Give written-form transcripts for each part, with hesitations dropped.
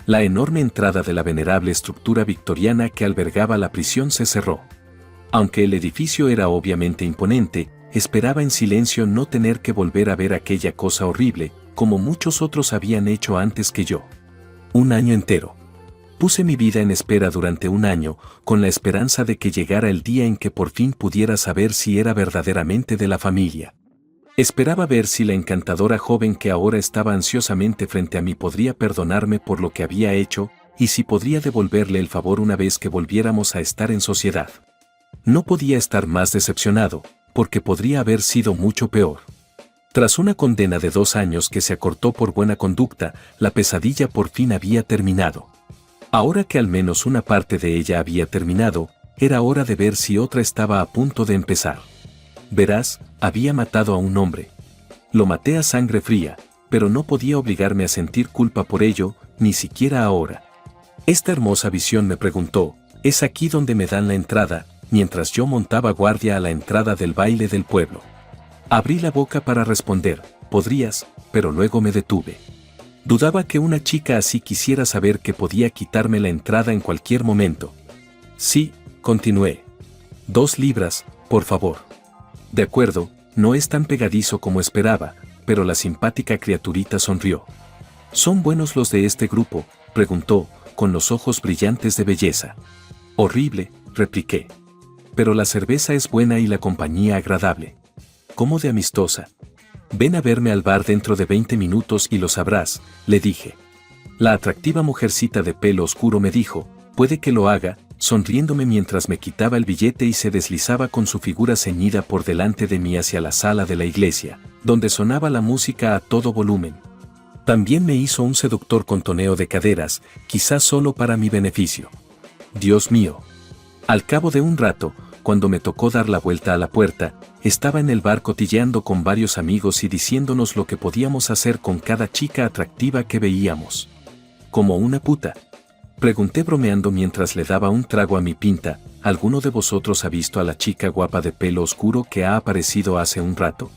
La enorme entrada de la venerable estructura victoriana que albergaba la prisión se cerró. Aunque el edificio era obviamente imponente, esperaba en silencio no tener que volver a ver aquella cosa horrible, como muchos otros habían hecho antes que yo. Un año entero. Puse mi vida en espera durante un año, con la esperanza de que llegara el día en que por fin pudiera saber si era verdaderamente de la familia. Esperaba ver si la encantadora joven que ahora estaba ansiosamente frente a mí podría perdonarme por lo que había hecho, y si podría devolverle el favor una vez que volviéramos a estar en sociedad. No podía estar más decepcionado, porque podría haber sido mucho peor. Tras una condena de 2 años que se acortó por buena conducta, la pesadilla por fin había terminado. Ahora que al menos una parte de ella había terminado, era hora de ver si otra estaba a punto de empezar. Verás, había matado a un hombre. Lo maté a sangre fría, pero no podía obligarme a sentir culpa por ello, ni siquiera ahora. Esta hermosa visión me preguntó, ¿es aquí donde me dan la entrada?, mientras yo montaba guardia a la entrada del baile del pueblo. Abrí la boca para responder, podrías, pero luego me detuve. Dudaba que una chica así quisiera saber que podía quitarme la entrada en cualquier momento. Sí, continué. 2 libras, por favor. De acuerdo, no es tan pegadizo como esperaba, pero la simpática criaturita sonrió. ¿Son buenos los de este grupo?, preguntó, con los ojos brillantes de belleza. Horrible, repliqué. Pero la cerveza es buena y la compañía agradable. ¿Cómo de amistosa? Ven a verme al bar dentro de 20 minutos y lo sabrás, le dije. La atractiva mujercita de pelo oscuro me dijo, puede que lo haga, sonriéndome mientras me quitaba el billete y se deslizaba con su figura ceñida por delante de mí hacia la sala de la iglesia, donde sonaba la música a todo volumen. También me hizo un seductor contoneo de caderas, quizás solo para mi beneficio. Dios mío. Al cabo de un rato, cuando me tocó dar la vuelta a la puerta, estaba en el bar cotilleando con varios amigos y diciéndonos lo que podíamos hacer con cada chica atractiva que veíamos. ¿Como una puta?, pregunté bromeando mientras le daba un trago a mi pinta. ¿Alguno de vosotros ha visto a la chica guapa de pelo oscuro que ha aparecido hace un rato?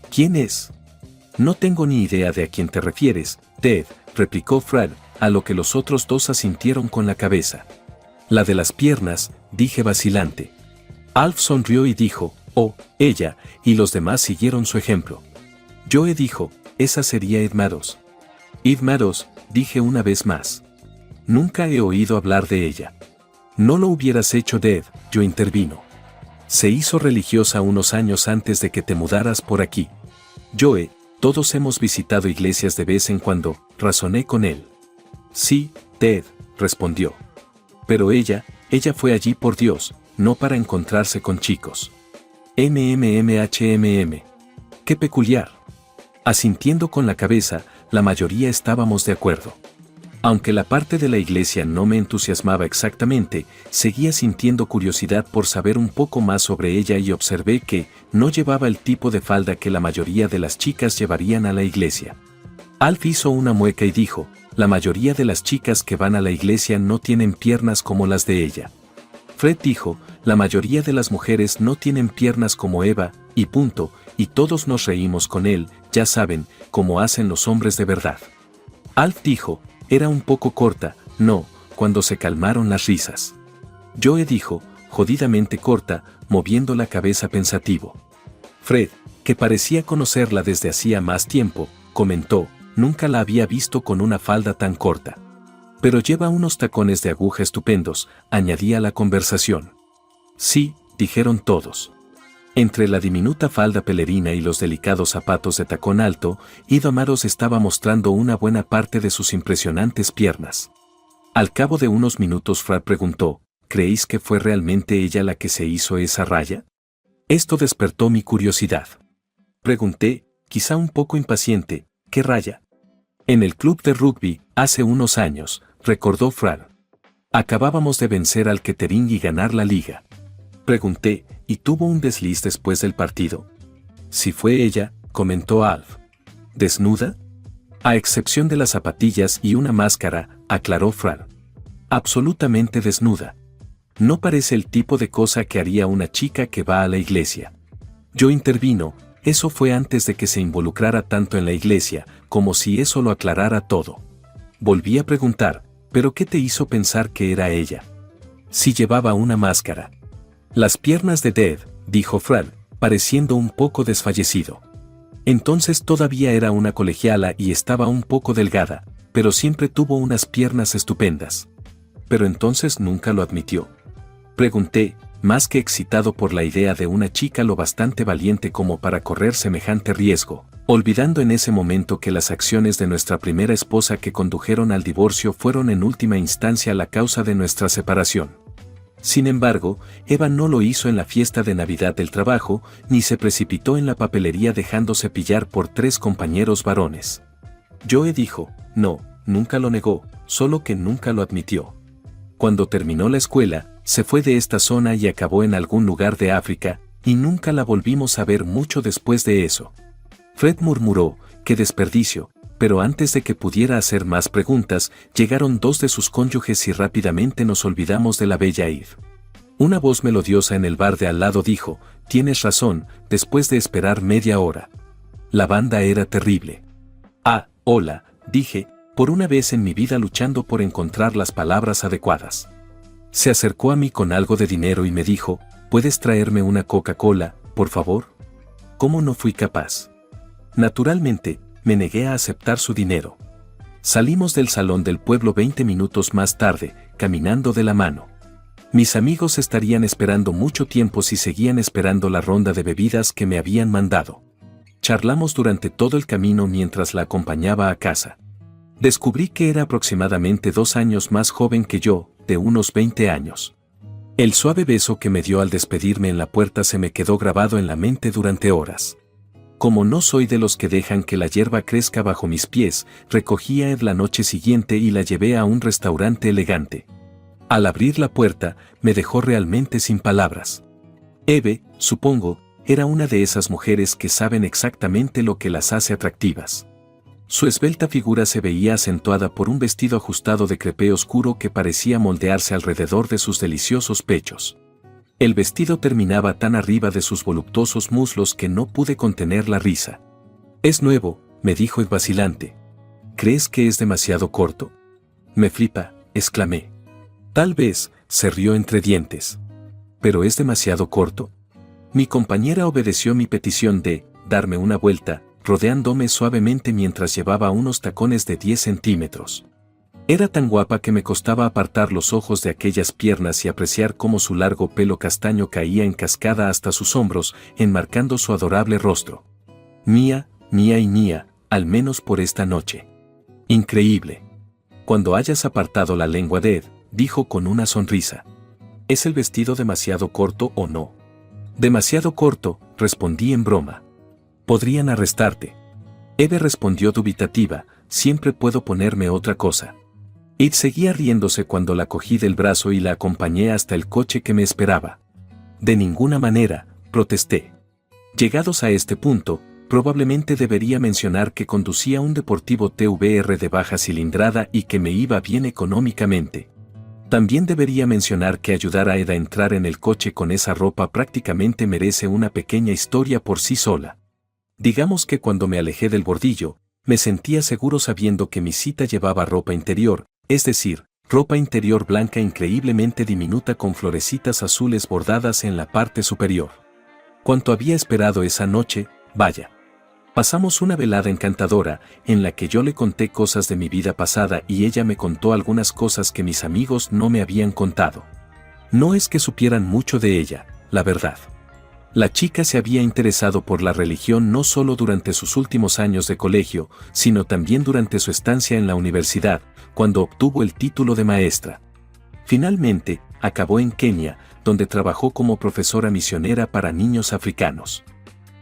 ¿Quién es? No tengo ni idea de a quién te refieres, Ted, replicó Fred, a lo que los otros 2 asintieron con la cabeza. La de las piernas, dije vacilante. Alf sonrió y dijo, oh, ella, y los demás siguieron su ejemplo. Joe dijo, esa sería Eve Madoz. Eve Madoz, dije una vez más. Nunca he oído hablar de ella. No lo hubieras hecho, Ed, yo intervino. Se hizo religiosa unos años antes de que te mudaras por aquí. Joe, todos hemos visitado iglesias de vez en cuando, razoné con él. Sí, Ted, respondió. Pero ella fue allí por Dios, no para encontrarse con chicos. MMMHMM. Qué peculiar. Asintiendo con la cabeza, la mayoría estábamos de acuerdo. Aunque la parte de la iglesia no me entusiasmaba exactamente, seguía sintiendo curiosidad por saber un poco más sobre ella y observé que no llevaba el tipo de falda que la mayoría de las chicas llevarían a la iglesia. Alf hizo una mueca y dijo, la mayoría de las chicas que van a la iglesia no tienen piernas como las de ella. Fred dijo, la mayoría de las mujeres no tienen piernas como Eva, y punto, y todos nos reímos con él, ya saben, como hacen los hombres de verdad. Alf dijo, era un poco corta, no, cuando se calmaron las risas. Joe dijo, jodidamente corta, moviendo la cabeza pensativo. Fred, que parecía conocerla desde hacía más tiempo, comentó, nunca la había visto con una falda tan corta. Pero lleva unos tacones de aguja estupendos, añadí a la conversación. Sí, dijeron todos. Entre la diminuta falda pelerina y los delicados zapatos de tacón alto, Eve Madoz estaba mostrando una buena parte de sus impresionantes piernas. Al cabo de unos minutos Fred preguntó, ¿creéis que fue realmente ella la que se hizo esa raya? Esto despertó mi curiosidad. Pregunté, quizá un poco impaciente, ¿qué raya? En el club de rugby, hace unos años, recordó Fred. Acabábamos de vencer al Kettering y ganar la liga. Pregunté, ¿y tuvo un desliz después del partido? Si fue ella, comentó Alf. ¿Desnuda? A excepción de las zapatillas y una máscara, aclaró Fred. Absolutamente desnuda. No parece el tipo de cosa que haría una chica que va a la iglesia. Yo intervino, eso fue antes de que se involucrara tanto en la iglesia, como si eso lo aclarara todo. Volví a preguntar, ¿Pero qué te hizo pensar que era ella? Si llevaba una máscara. Las piernas de Dead, dijo Fred, pareciendo un poco desfallecido. Entonces todavía era una colegiala y estaba un poco delgada, pero siempre tuvo unas piernas estupendas. Pero entonces nunca lo admitió. Pregunté, más que excitado por la idea de una chica lo bastante valiente como para correr semejante riesgo, olvidando en ese momento que las acciones de nuestra primera esposa que condujeron al divorcio fueron en última instancia la causa de nuestra separación. Sin embargo, Eva no lo hizo en la fiesta de Navidad del trabajo, ni se precipitó en la papelería dejándose pillar por 3 compañeros varones. Joe dijo, no, nunca lo negó, solo que nunca lo admitió. Cuando terminó la escuela, se fue de esta zona y acabó en algún lugar de África, y nunca la volvimos a ver mucho después de eso. Fred murmuró, qué desperdicio, pero antes de que pudiera hacer más preguntas, llegaron 2 de sus cónyuges y rápidamente nos olvidamos de la bella Eve. Una voz melodiosa en el bar de al lado dijo, tienes razón, después de esperar media hora. La banda era terrible. Ah, hola, dije, por una vez en mi vida luchando por encontrar las palabras adecuadas. Se acercó a mí con algo de dinero y me dijo, ¿puedes traerme una Coca-Cola, por favor? ¿Cómo no fui capaz? Naturalmente, me negué a aceptar su dinero. Salimos del salón del pueblo 20 minutos más tarde, caminando de la mano. Mis amigos estarían esperando mucho tiempo si seguían esperando la ronda de bebidas que me habían mandado. Charlamos durante todo el camino mientras la acompañaba a casa. Descubrí que era aproximadamente 2 años más joven que yo, de unos 20 años. El suave beso que me dio al despedirme en la puerta se me quedó grabado en la mente durante horas. Como no soy de los que dejan que la hierba crezca bajo mis pies, recogí a Ed la noche siguiente y la llevé a un restaurante elegante. Al abrir la puerta, me dejó realmente sin palabras. Eve, supongo, era una de esas mujeres que saben exactamente lo que las hace atractivas. Su esbelta figura se veía acentuada por un vestido ajustado de crepé oscuro que parecía moldearse alrededor de sus deliciosos pechos. El vestido terminaba tan arriba de sus voluptuosos muslos que no pude contener la risa. «Es nuevo», me dijo Ed vacilante. «¿Crees que es demasiado corto?» «Me flipa», exclamé. «Tal vez», se rió entre dientes. «¿Pero es demasiado corto?» Mi compañera obedeció mi petición de darme una vuelta, rodeándome suavemente mientras llevaba unos tacones de 10 centímetros. Era tan guapa que me costaba apartar los ojos de aquellas piernas y apreciar cómo su largo pelo castaño caía en cascada hasta sus hombros, enmarcando su adorable rostro. Mía, mía y mía, al menos por esta noche. Increíble. Cuando hayas apartado la lengua de Ed, dijo con una sonrisa. ¿Es el vestido demasiado corto o no? Demasiado corto, respondí en broma. Podrían arrestarte. Eve respondió dubitativa, siempre puedo ponerme otra cosa. Ed seguía riéndose cuando la cogí del brazo y la acompañé hasta el coche que me esperaba. De ninguna manera, protesté. Llegados a este punto, probablemente debería mencionar que conducía un deportivo TVR de baja cilindrada y que me iba bien económicamente. También debería mencionar que ayudar a Ed a entrar en el coche con esa ropa prácticamente merece una pequeña historia por sí sola. Digamos que cuando me alejé del bordillo, me sentía seguro sabiendo que mi cita llevaba ropa interior, es decir, ropa interior blanca increíblemente diminuta con florecitas azules bordadas en la parte superior. Cuanto había esperado esa noche, vaya. Pasamos una velada encantadora, en la que yo le conté cosas de mi vida pasada y ella me contó algunas cosas que mis amigos no me habían contado. No es que supieran mucho de ella, la verdad. La chica se había interesado por la religión no solo durante sus últimos años de colegio, sino también durante su estancia en la universidad, cuando obtuvo el título de maestra. Finalmente, acabó en Kenia, donde trabajó como profesora misionera para niños africanos.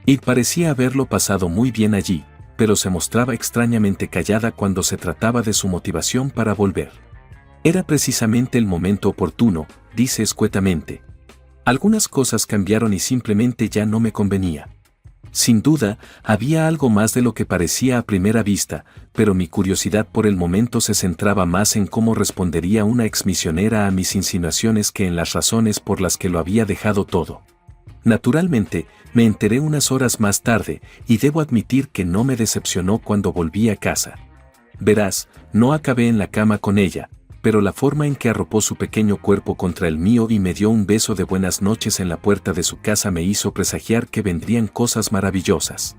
Y parecía haberlo pasado muy bien allí, pero se mostraba extrañamente callada cuando se trataba de su motivación para volver. Era precisamente el momento oportuno, dice escuetamente. Algunas cosas cambiaron y simplemente ya no me convenía. Sin duda, había algo más de lo que parecía a primera vista, pero mi curiosidad por el momento se centraba más en cómo respondería una exmisionera a mis insinuaciones que en las razones por las que lo había dejado todo. Naturalmente, me enteré unas horas más tarde, y debo admitir que no me decepcionó cuando volví a casa. Verás, no acabé en la cama con ella, pero la forma en que arropó su pequeño cuerpo contra el mío y me dio un beso de buenas noches en la puerta de su casa me hizo presagiar que vendrían cosas maravillosas.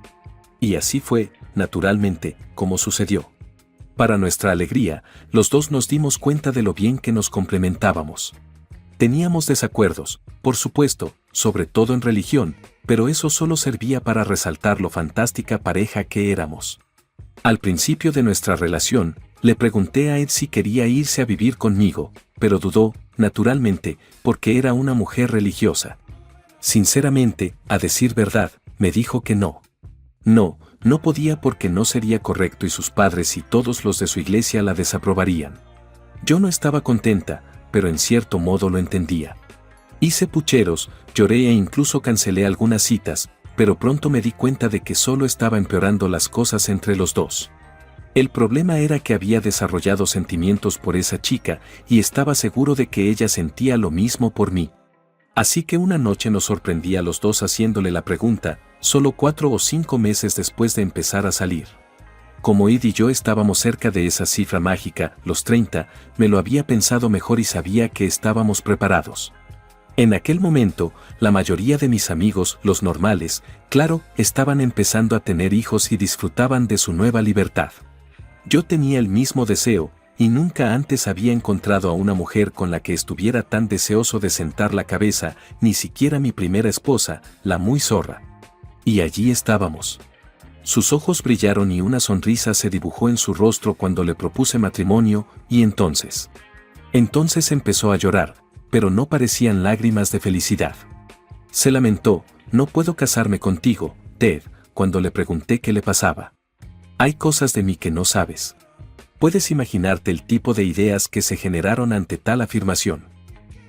Y así fue, naturalmente, como sucedió. Para nuestra alegría, los dos nos dimos cuenta de lo bien que nos complementábamos. Teníamos desacuerdos, por supuesto, sobre todo en religión, pero eso solo servía para resaltar lo fantástica pareja que éramos. Al principio de nuestra relación, le pregunté a Ed si quería irse a vivir conmigo, pero dudó, naturalmente, porque era una mujer religiosa. Sinceramente, a decir verdad, me dijo que no. No podía porque no sería correcto y sus padres y todos los de su iglesia la desaprobarían. Yo no estaba contenta, pero en cierto modo lo entendía. Hice pucheros, lloré e incluso cancelé algunas citas, pero pronto me di cuenta de que solo estaba empeorando las cosas entre los dos. El problema era que había desarrollado sentimientos por esa chica y estaba seguro de que ella sentía lo mismo por mí. Así que una noche nos sorprendí a los dos haciéndole la pregunta, solo 4 o 5 meses después de empezar a salir. Como Ed y yo estábamos cerca de esa cifra mágica, los 30, me lo había pensado mejor y sabía que estábamos preparados. En aquel momento, la mayoría de mis amigos, los normales, claro, estaban empezando a tener hijos y disfrutaban de su nueva libertad. Yo tenía el mismo deseo, y nunca antes había encontrado a una mujer con la que estuviera tan deseoso de sentar la cabeza, ni siquiera mi primera esposa, la muy zorra. Y allí estábamos. Sus ojos brillaron y una sonrisa se dibujó en su rostro cuando le propuse matrimonio, y entonces empezó a llorar, pero no parecían lágrimas de felicidad. Se lamentó, no puedo casarme contigo, Ted, cuando le pregunté qué le pasaba. Hay cosas de mí que no sabes. Puedes imaginarte el tipo de ideas que se generaron ante tal afirmación.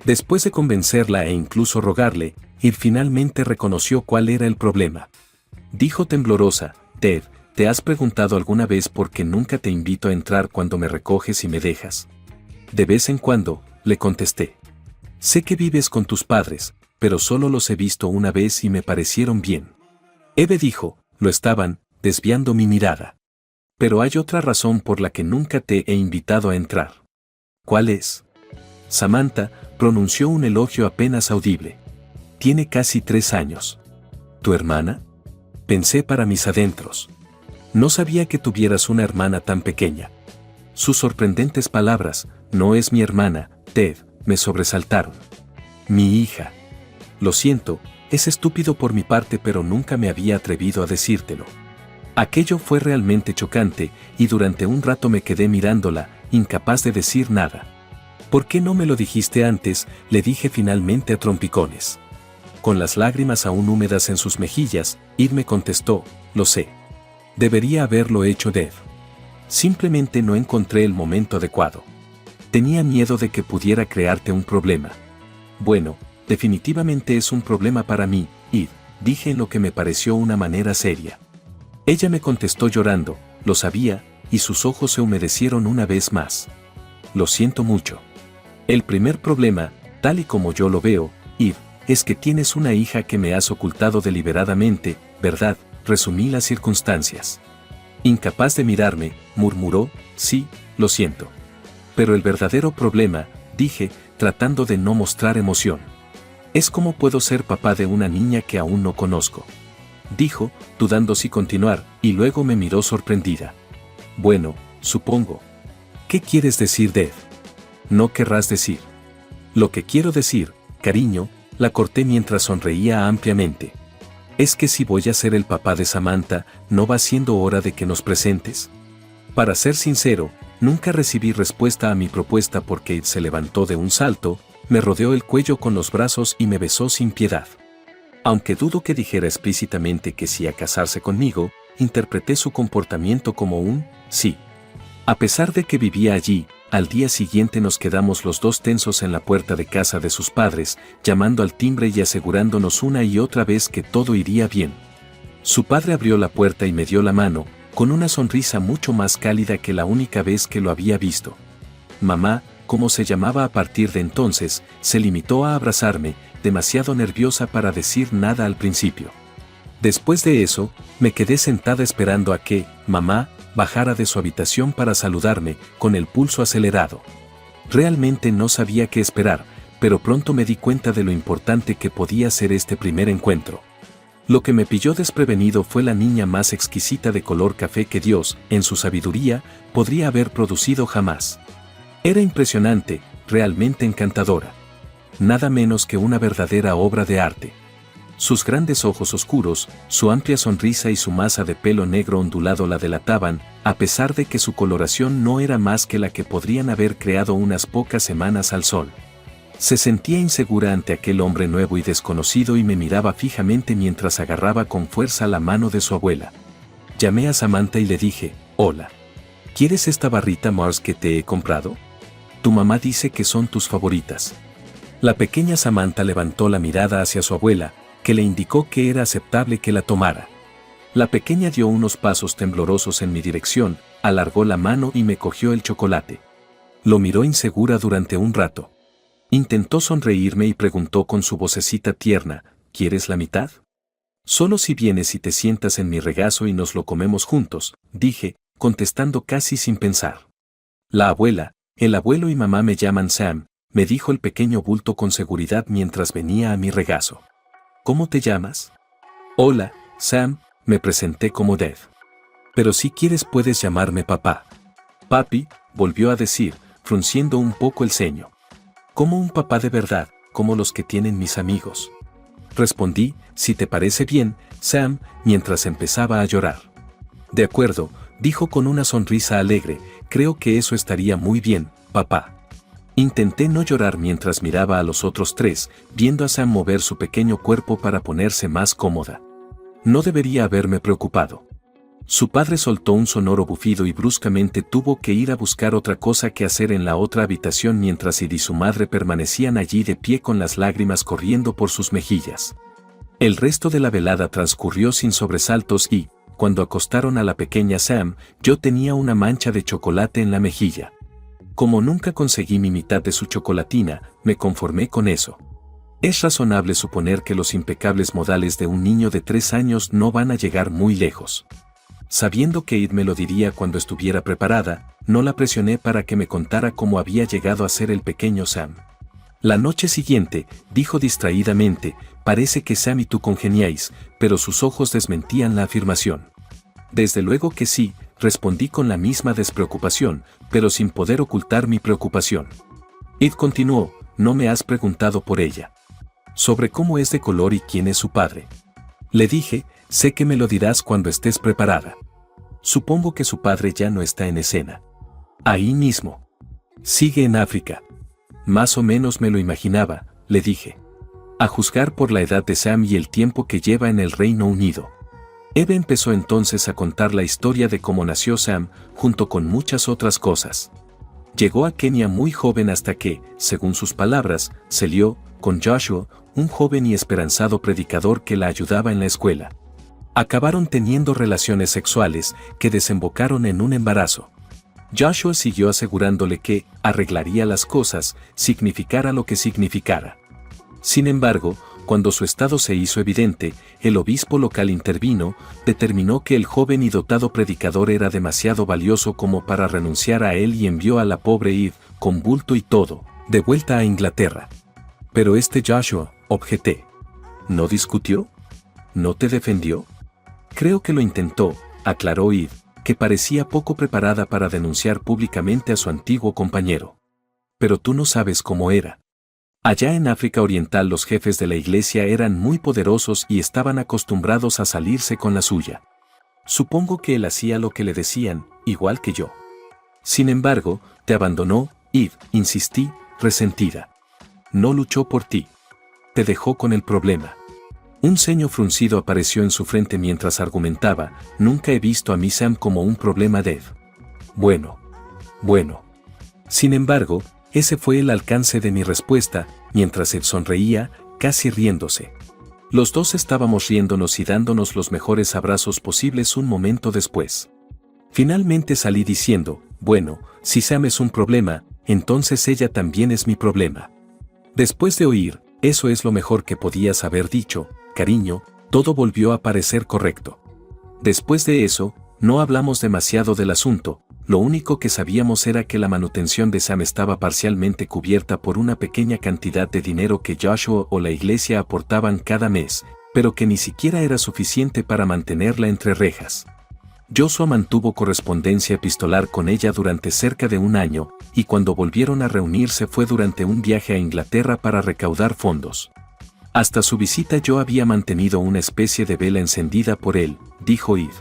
Después de convencerla e incluso rogarle, Ed finalmente reconoció cuál era el problema. Dijo temblorosa, Ted, ¿te has preguntado alguna vez por qué nunca te invito a entrar cuando me recoges y me dejas? De vez en cuando, le contesté. Sé que vives con tus padres, pero solo los he visto una vez y me parecieron bien. Eve dijo, lo estaban, desviando mi mirada. Pero hay otra razón por la que nunca te he invitado a entrar. ¿Cuál es? Samantha pronunció un elogio apenas audible. Tiene casi 3 años. ¿Tu hermana? Pensé para mis adentros. No sabía que tuvieras una hermana tan pequeña. Sus sorprendentes palabras, no es mi hermana, Ted, me sobresaltaron. Mi hija. Lo siento, es estúpido por mi parte, pero nunca me había atrevido a decírtelo. Aquello fue realmente chocante, y durante un rato me quedé mirándola, incapaz de decir nada. ¿Por qué no me lo dijiste antes?, le dije finalmente a trompicones. Con las lágrimas aún húmedas en sus mejillas, Ed me contestó, lo sé. Debería haberlo hecho, Ted. Simplemente no encontré el momento adecuado. Tenía miedo de que pudiera crearte un problema. Bueno, definitivamente es un problema para mí, Ed, dije en lo que me pareció una manera seria. Ella me contestó llorando, lo sabía, y sus ojos se humedecieron una vez más. Lo siento mucho. El primer problema, tal y como yo lo veo, Ed, es que tienes una hija que me has ocultado deliberadamente, ¿verdad? Resumí las circunstancias. Incapaz de mirarme, murmuró, sí, lo siento. Pero el verdadero problema, dije, tratando de no mostrar emoción. Es cómo puedo ser papá de una niña que aún no conozco. Dijo, dudando si continuar, y luego me miró sorprendida. Bueno, supongo. ¿Qué quieres decir, Ted? No querrás decir. Lo que quiero decir, cariño, la corté mientras sonreía ampliamente. Es que si voy a ser el papá de Samantha, ¿no va siendo hora de que nos presentes? Para ser sincero, nunca recibí respuesta a mi propuesta porque Ed se levantó de un salto, me rodeó el cuello con los brazos y me besó sin piedad. Aunque dudo que dijera explícitamente que sí a casarse conmigo, interpreté su comportamiento como un sí. A pesar de que vivía allí, al día siguiente nos quedamos los dos tensos en la puerta de casa de sus padres, llamando al timbre y asegurándonos una y otra vez que todo iría bien. Su padre abrió la puerta y me dio la mano, con una sonrisa mucho más cálida que la única vez que lo había visto. Mamá, como se llamaba a partir de entonces, se limitó a abrazarme, demasiado nerviosa para decir nada al principio. Después de eso, me quedé sentada esperando a que, mamá, bajara de su habitación para saludarme, con el pulso acelerado. Realmente no sabía qué esperar, pero pronto me di cuenta de lo importante que podía ser este primer encuentro. Lo que me pilló desprevenido fue la niña más exquisita de color café que Dios, en su sabiduría, podría haber producido jamás. Era impresionante, realmente encantadora. Nada menos que una verdadera obra de arte. Sus grandes ojos oscuros, su amplia sonrisa y su masa de pelo negro ondulado la delataban, a pesar de que su coloración no era más que la que podrían haber creado unas pocas semanas al sol. Se sentía insegura ante aquel hombre nuevo y desconocido y me miraba fijamente mientras agarraba con fuerza la mano de su abuela. Llamé a Samantha y le dije, «Hola. ¿Quieres esta barrita Mars que te he comprado? Tu mamá dice que son tus favoritas». La pequeña Samantha levantó la mirada hacia su abuela, que le indicó que era aceptable que la tomara. La pequeña dio unos pasos temblorosos en mi dirección, alargó la mano y me cogió el chocolate. Lo miró insegura durante un rato. Intentó sonreírme y preguntó con su vocecita tierna, «¿Quieres la mitad?» «Solo si vienes y te sientas en mi regazo y nos lo comemos juntos», dije, contestando casi sin pensar. «La abuela, el abuelo y mamá me llaman Sam», me dijo el pequeño bulto con seguridad mientras venía a mi regazo. «¿Cómo te llamas?» «Hola, Sam», me presenté como Dave. «Pero si quieres puedes llamarme papá». «Papi», volvió a decir, frunciendo un poco el ceño. «Como un papá de verdad, como los que tienen mis amigos». Respondí, «Si te parece bien, Sam», mientras empezaba a llorar. «De acuerdo», dijo con una sonrisa alegre, «creo que eso estaría muy bien, papá». Intenté no llorar mientras miraba a los otros tres, viendo a Sam mover su pequeño cuerpo para ponerse más cómoda. No debería haberme preocupado. Su padre soltó un sonoro bufido y bruscamente tuvo que ir a buscar otra cosa que hacer en la otra habitación mientras Id y su madre permanecían allí de pie con las lágrimas corriendo por sus mejillas. El resto de la velada transcurrió sin sobresaltos y, cuando acostaron a la pequeña Sam, yo tenía una mancha de chocolate en la mejilla. Como nunca conseguí mi mitad de su chocolatina, me conformé con eso. Es razonable suponer que los impecables modales de un niño de 3 años no van a llegar muy lejos. Sabiendo que Id me lo diría cuando estuviera preparada, no la presioné para que me contara cómo había llegado a ser el pequeño Sam. La noche siguiente, dijo distraídamente, «Parece que Sam y tú congeniáis», pero sus ojos desmentían la afirmación. «Desde luego que sí», respondí con la misma despreocupación, pero sin poder ocultar mi preocupación. Id continuó, «No me has preguntado por ella. Sobre cómo es de color y quién es su padre». Le dije, «Sé que me lo dirás cuando estés preparada». «Supongo que su padre ya no está en escena». «Ahí mismo». «Sigue en África». «Más o menos me lo imaginaba», le dije. «A juzgar por la edad de Sam y el tiempo que lleva en el Reino Unido». Eve empezó entonces a contar la historia de cómo nació Sam, junto con muchas otras cosas. Llegó a Kenia muy joven hasta que, según sus palabras, se lió con Joshua, un joven y esperanzado predicador que la ayudaba en la escuela. Acabaron teniendo relaciones sexuales que desembocaron en un embarazo. Joshua siguió asegurándole que arreglaría las cosas, significara lo que significara. Sin embargo, cuando su estado se hizo evidente, el obispo local intervino, determinó que el joven y dotado predicador era demasiado valioso como para renunciar a él y envió a la pobre Eve, con bulto y todo, de vuelta a Inglaterra. «Pero este Joshua», objeté. «¿No discutió? ¿No te defendió?» «Creo que lo intentó», aclaró Eve, que parecía poco preparada para denunciar públicamente a su antiguo compañero. «Pero tú no sabes cómo era». Allá en África Oriental los jefes de la iglesia eran muy poderosos y estaban acostumbrados a salirse con la suya. Supongo que él hacía lo que le decían, igual que yo. «Sin embargo, te abandonó, Eve», insistí, resentida. «No luchó por ti. Te dejó con el problema». Un ceño fruncido apareció en su frente mientras argumentaba, «Nunca he visto a mi Sam como un problema de Eve». Bueno. Sin embargo, ese fue el alcance de mi respuesta, mientras él sonreía, casi riéndose. Los dos estábamos riéndonos y dándonos los mejores abrazos posibles un momento después. Finalmente salí diciendo, «Bueno, si Sam es un problema, entonces ella también es mi problema». Después de oír, «Eso es lo mejor que podías haber dicho, cariño», todo volvió a parecer correcto. Después de eso, no hablamos demasiado del asunto, Lo único que sabíamos era que la manutención de Sam estaba parcialmente cubierta por una pequeña cantidad de dinero que Joshua o la iglesia aportaban cada mes, pero que ni siquiera era suficiente para mantenerla entre rejas. Joshua mantuvo correspondencia epistolar con ella durante cerca de un año, y cuando volvieron a reunirse fue durante un viaje a Inglaterra para recaudar fondos. Hasta su visita yo había mantenido una especie de vela encendida por él, dijo Eve.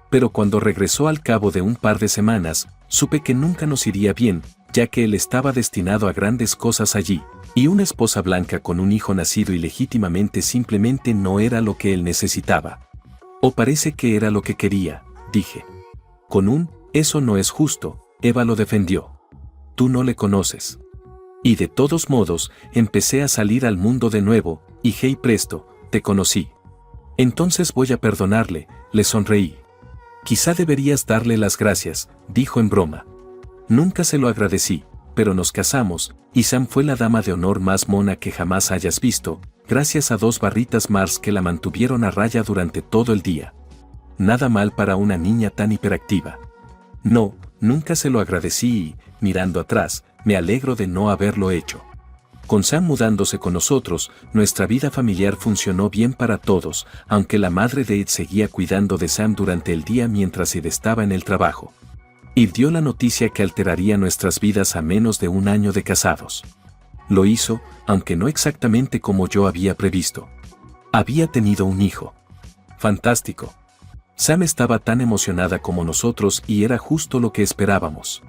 Pero cuando regresó al cabo de un par de semanas, supe que nunca nos iría bien, ya que él estaba destinado a grandes cosas allí, y una esposa blanca con un hijo nacido ilegítimamente simplemente no era lo que él necesitaba. O parece que era lo que quería, dije. Eso no es justo, Eva lo defendió. Tú no le conoces. Y de todos modos, empecé a salir al mundo de nuevo, y hey presto, te conocí. Entonces voy a perdonarle, le sonreí. Quizá deberías darle las gracias, dijo en broma. Nunca se lo agradecí, pero nos casamos, y Sam fue la dama de honor más mona que jamás hayas visto, gracias a 2 barritas Mars que la mantuvieron a raya durante todo el día. Nada mal para una niña tan hiperactiva. No, nunca se lo agradecí y, mirando atrás, me alegro de no haberlo hecho. Con Sam mudándose con nosotros, nuestra vida familiar funcionó bien para todos, aunque la madre de Ed seguía cuidando de Sam durante el día mientras Ed estaba en el trabajo. Ed dio la noticia que alteraría nuestras vidas a menos de un año de casados. Lo hizo, aunque no exactamente como yo había previsto. Había tenido un hijo. Fantástico. Sam estaba tan emocionada como nosotros y era justo lo que esperábamos.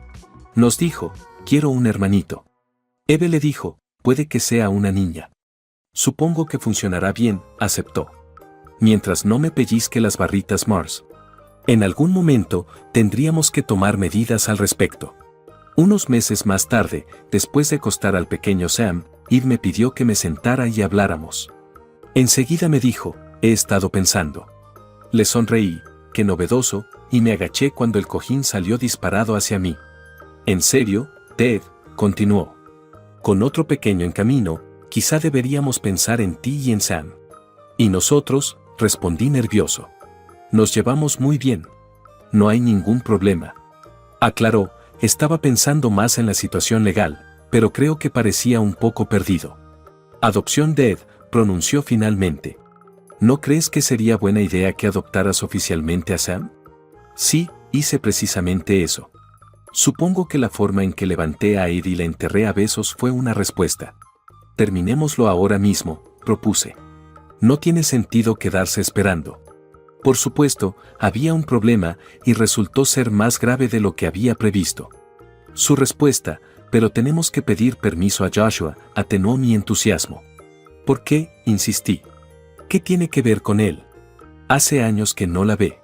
Nos dijo, quiero un hermanito. Eve le dijo, puede que sea una niña. Supongo que funcionará bien, aceptó. Mientras no me pellizque las barritas Mars. En algún momento, tendríamos que tomar medidas al respecto. Unos meses más tarde, después de acostar al pequeño Sam, Eve me pidió que me sentara y habláramos. Enseguida me dijo, he estado pensando. Le sonreí, qué novedoso, y me agaché cuando el cojín salió disparado hacia mí. ¿En serio, Ted?, continuó. Con otro pequeño en camino, quizá deberíamos pensar en ti y en Sam. ¿Y nosotros?, respondí nervioso. Nos llevamos muy bien. No hay ningún problema. Aclaró, estaba pensando más en la situación legal, pero creo que parecía un poco perdido. Adopción de Ed, pronunció finalmente. ¿No crees que sería buena idea que adoptaras oficialmente a Sam? Sí, hice precisamente eso. Supongo que la forma en que levanté a Ed y la enterré a besos fue una respuesta. Terminémoslo ahora mismo, propuse. No tiene sentido quedarse esperando. Por supuesto, había un problema y resultó ser más grave de lo que había previsto. Su respuesta, pero tenemos que pedir permiso a Joshua, atenuó mi entusiasmo. ¿Por qué?, insistí. ¿Qué tiene que ver con él? Hace años que no la ve.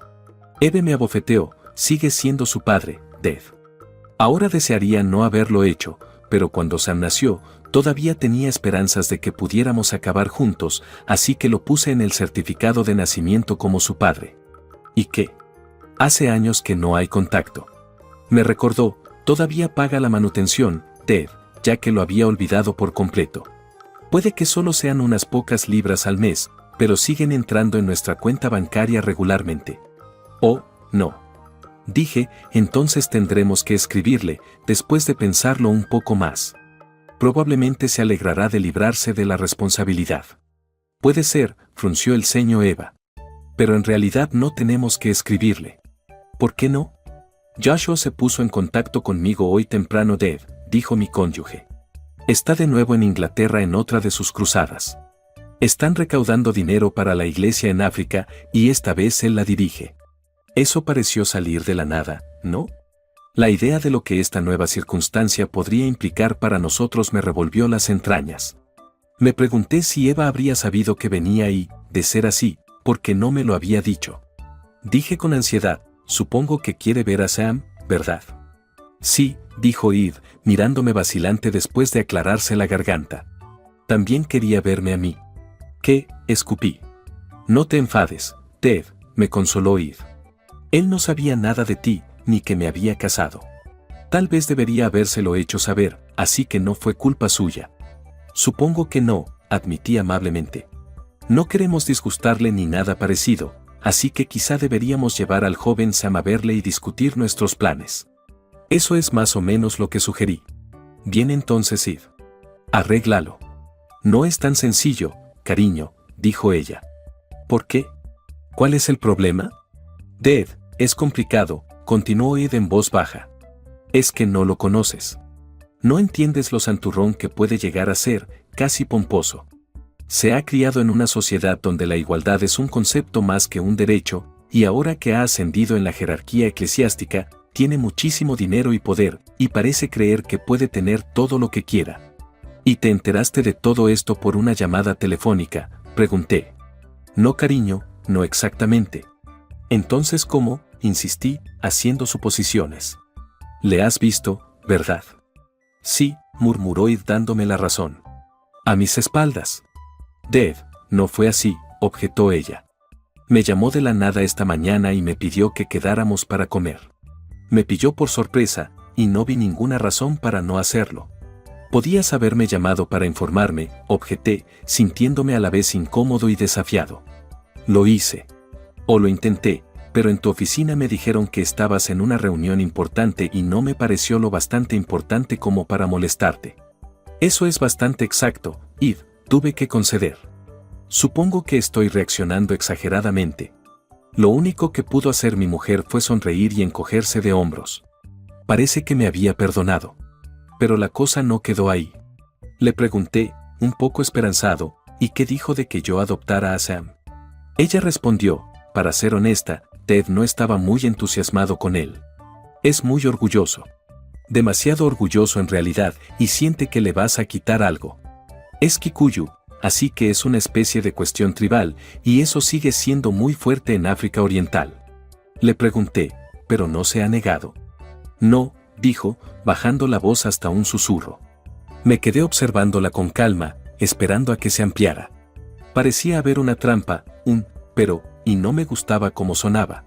Eve me abofeteó, sigue siendo su padre, Dave. Ahora desearía no haberlo hecho, pero cuando Sam nació, todavía tenía esperanzas de que pudiéramos acabar juntos, así que lo puse en el certificado de nacimiento como su padre. ¿Y qué? Hace años que no hay contacto. Me recordó, todavía paga la manutención, Ted, ya que lo había olvidado por completo. Puede que solo sean unas pocas libras al mes, pero siguen entrando en nuestra cuenta bancaria regularmente. Oh, no. Dije, entonces tendremos que escribirle, después de pensarlo un poco más. Probablemente se alegrará de librarse de la responsabilidad. Puede ser, frunció el ceño Eva. Pero en realidad no tenemos que escribirle. ¿Por qué no? Joshua se puso en contacto conmigo hoy temprano, Dave, dijo mi cónyuge. Está de nuevo en Inglaterra en otra de sus cruzadas. Están recaudando dinero para la iglesia en África y esta vez él la dirige. Eso pareció salir de la nada, ¿no? La idea de lo que esta nueva circunstancia podría implicar para nosotros me revolvió las entrañas. Me pregunté si Eva habría sabido que venía y, de ser así, ¿por qué no me lo había dicho? Dije con ansiedad, supongo que quiere ver a Sam, ¿verdad? Sí, dijo Eve, mirándome vacilante después de aclararse la garganta. También quería verme a mí. ¿Qué? Escupí. No te enfades, Ted, me consoló Eve. Él no sabía nada de ti, ni que me había casado. Tal vez debería habérselo hecho saber, así que no fue culpa suya. Supongo que no, admití amablemente. No queremos disgustarle ni nada parecido, así que quizá deberíamos llevar al joven Sam a verle y discutir nuestros planes. Eso es más o menos lo que sugerí. Bien, entonces Id. Arréglalo. No es tan sencillo, cariño, dijo ella. ¿Por qué? ¿Cuál es el problema? Ed, es complicado, continuó Ed en voz baja. Es que no lo conoces. No entiendes lo santurrón que puede llegar a ser, casi pomposo. Se ha criado en una sociedad donde la igualdad es un concepto más que un derecho, y ahora que ha ascendido en la jerarquía eclesiástica, tiene muchísimo dinero y poder, y parece creer que puede tener todo lo que quiera. ¿Y te enteraste de todo esto por una llamada telefónica?, pregunté. No, cariño, no exactamente. Entonces, ¿cómo?, insistí, haciendo suposiciones. Le has visto, ¿verdad? Sí, murmuró Id dándome la razón. A mis espaldas. Dev, no fue así, objetó ella. Me llamó de la nada esta mañana y me pidió que quedáramos para comer. Me pilló por sorpresa, y no vi ninguna razón para no hacerlo. Podías haberme llamado para informarme, objeté, sintiéndome a la vez incómodo y desafiado. Lo hice. O lo intenté, pero en tu oficina me dijeron que estabas en una reunión importante y no me pareció lo bastante importante como para molestarte. Eso es bastante exacto, Id, tuve que conceder. Supongo que estoy reaccionando exageradamente. Lo único que pudo hacer mi mujer fue sonreír y encogerse de hombros. Parece que me había perdonado. Pero la cosa no quedó ahí. Le pregunté, un poco esperanzado, ¿y qué dijo de que yo adoptara a Sam? Ella respondió, para ser honesta, Ted no estaba muy entusiasmado con él. Es muy orgulloso. Demasiado orgulloso en realidad, y siente que le vas a quitar algo. Es Kikuyu, así que es una especie de cuestión tribal, y eso sigue siendo muy fuerte en África Oriental. Le pregunté, ¿pero no se ha negado? No, dijo, bajando la voz hasta un susurro. Me quedé observándola con calma, esperando a que se ampliara. Parecía haber una trampa, y no me gustaba cómo sonaba.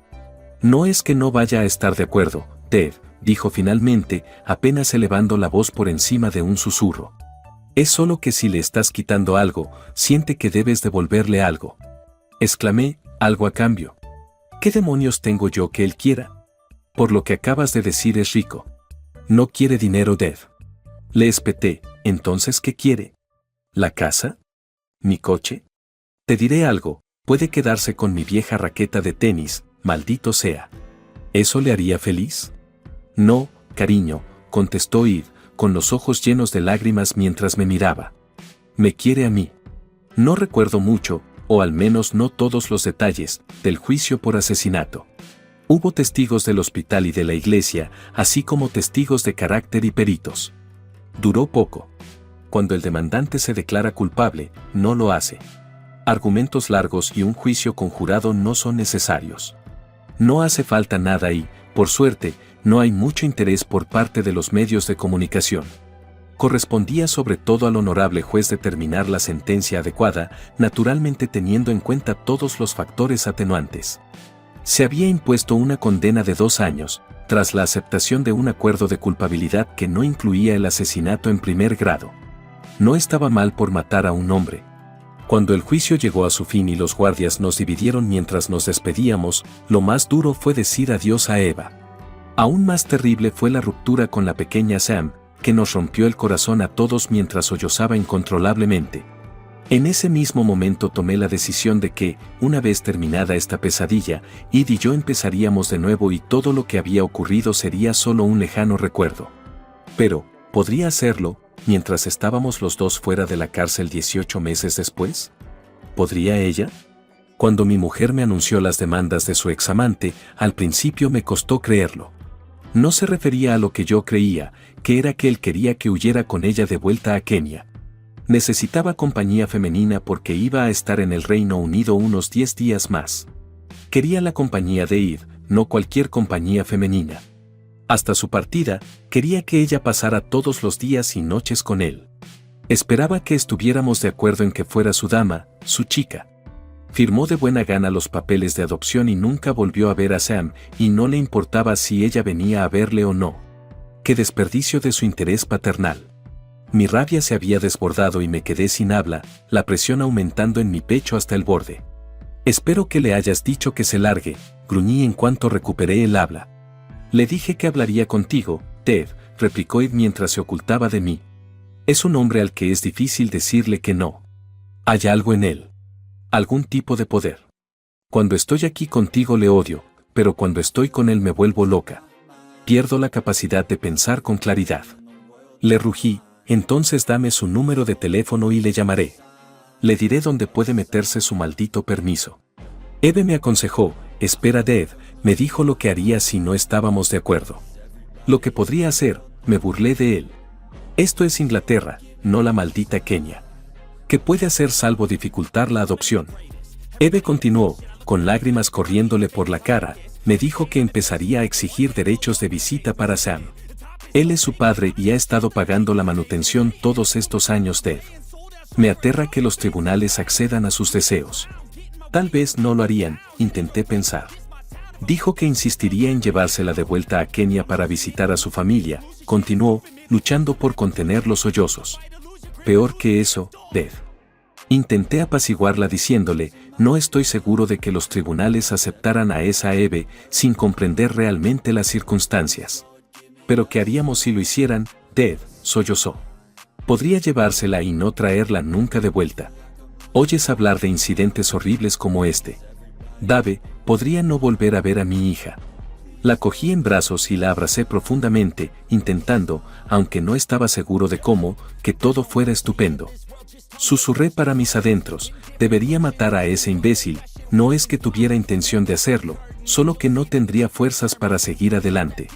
No es que no vaya a estar de acuerdo, Ted, dijo finalmente, apenas elevando la voz por encima de un susurro. Es solo que si le estás quitando algo, siente que debes devolverle algo. Exclamé, algo a cambio. ¿Qué demonios tengo yo que él quiera? Por lo que acabas de decir es rico. No quiere dinero, Dev. Le espeté, ¿entonces qué quiere? ¿La casa? ¿Mi coche? Te diré algo, puede quedarse con mi vieja raqueta de tenis, maldito sea. ¿Eso le haría feliz? No, cariño, contestó Id, con los ojos llenos de lágrimas mientras me miraba. Me quiere a mí. No recuerdo mucho, o al menos no todos los detalles, del juicio por asesinato. Hubo testigos del hospital y de la iglesia, así como testigos de carácter y peritos. Duró poco. Cuando el demandante se declara culpable, no lo hace. Argumentos largos y un juicio con jurado no son necesarios. No hace falta nada y, por suerte, no hay mucho interés por parte de los medios de comunicación. Correspondía sobre todo al honorable juez determinar la sentencia adecuada, naturalmente teniendo en cuenta todos los factores atenuantes. Se había impuesto una condena de 2 años, tras la aceptación de un acuerdo de culpabilidad que no incluía el asesinato en primer grado. No estaba mal por matar a un hombre. Cuando el juicio llegó a su fin y los guardias nos dividieron mientras nos despedíamos, lo más duro fue decir adiós a Eva. Aún más terrible fue la ruptura con la pequeña Sam, que nos rompió el corazón a todos mientras sollozaba incontrolablemente. En ese mismo momento tomé la decisión de que, una vez terminada esta pesadilla, Id y yo empezaríamos de nuevo y todo lo que había ocurrido sería solo un lejano recuerdo. Pero, ¿podría hacerlo, mientras estábamos los dos fuera de la cárcel 18 meses después? ¿Podría ella? Cuando mi mujer me anunció las demandas de su examante, al principio me costó creerlo. No se refería a lo que yo creía, que era que él quería que huyera con ella de vuelta a Kenia. Necesitaba compañía femenina porque iba a estar en el Reino Unido unos 10 días más. Quería la compañía de Id, no cualquier compañía femenina. Hasta su partida, quería que ella pasara todos los días y noches con él. Esperaba que estuviéramos de acuerdo en que fuera su dama, su chica. Firmó de buena gana los papeles de adopción y nunca volvió a ver a Sam, y no le importaba si ella venía a verle o no. ¡Qué desperdicio de su interés paternal! Mi rabia se había desbordado y me quedé sin habla, la presión aumentando en mi pecho hasta el borde. Espero que le hayas dicho que se largue, gruñí en cuanto recuperé el habla. Le dije que hablaría contigo, Dave, replicó Eve mientras se ocultaba de mí. Es un hombre al que es difícil decirle que no. Hay algo en él. Algún tipo de poder. Cuando estoy aquí contigo le odio, pero cuando estoy con él me vuelvo loca. Pierdo la capacidad de pensar con claridad. Le rugí, entonces dame su número de teléfono y le llamaré. Le diré dónde puede meterse su maldito permiso. Eve me aconsejó, espera Dave, me dijo lo que haría si no estábamos de acuerdo. Lo que podría hacer, me burlé de él. Esto es Inglaterra, no la maldita Kenia. ¿Qué puede hacer salvo dificultar la adopción? Eve continuó, con lágrimas corriéndole por la cara, me dijo que empezaría a exigir derechos de visita para Sam. Él es su padre y ha estado pagando la manutención todos estos años de... Me aterra que los tribunales accedan a sus deseos. Tal vez no lo harían, intenté pensar. Dijo que insistiría en llevársela de vuelta a Kenia para visitar a su familia, continuó, luchando por contener los sollozos. Peor que eso, Dave. Intenté apaciguarla diciéndole, no estoy seguro de que los tribunales aceptaran a esa Eve sin comprender realmente las circunstancias. Pero ¿qué haríamos si lo hicieran? Dave, sollozó. Podría llevársela y no traerla nunca de vuelta. Oyes hablar de incidentes horribles como este. Dave, podría no volver a ver a mi hija. La cogí en brazos y la abracé profundamente, intentando, aunque no estaba seguro de cómo, que todo fuera estupendo. Susurré para mis adentros, debería matar a ese imbécil, no es que tuviera intención de hacerlo, solo que no tendría fuerzas para seguir adelante.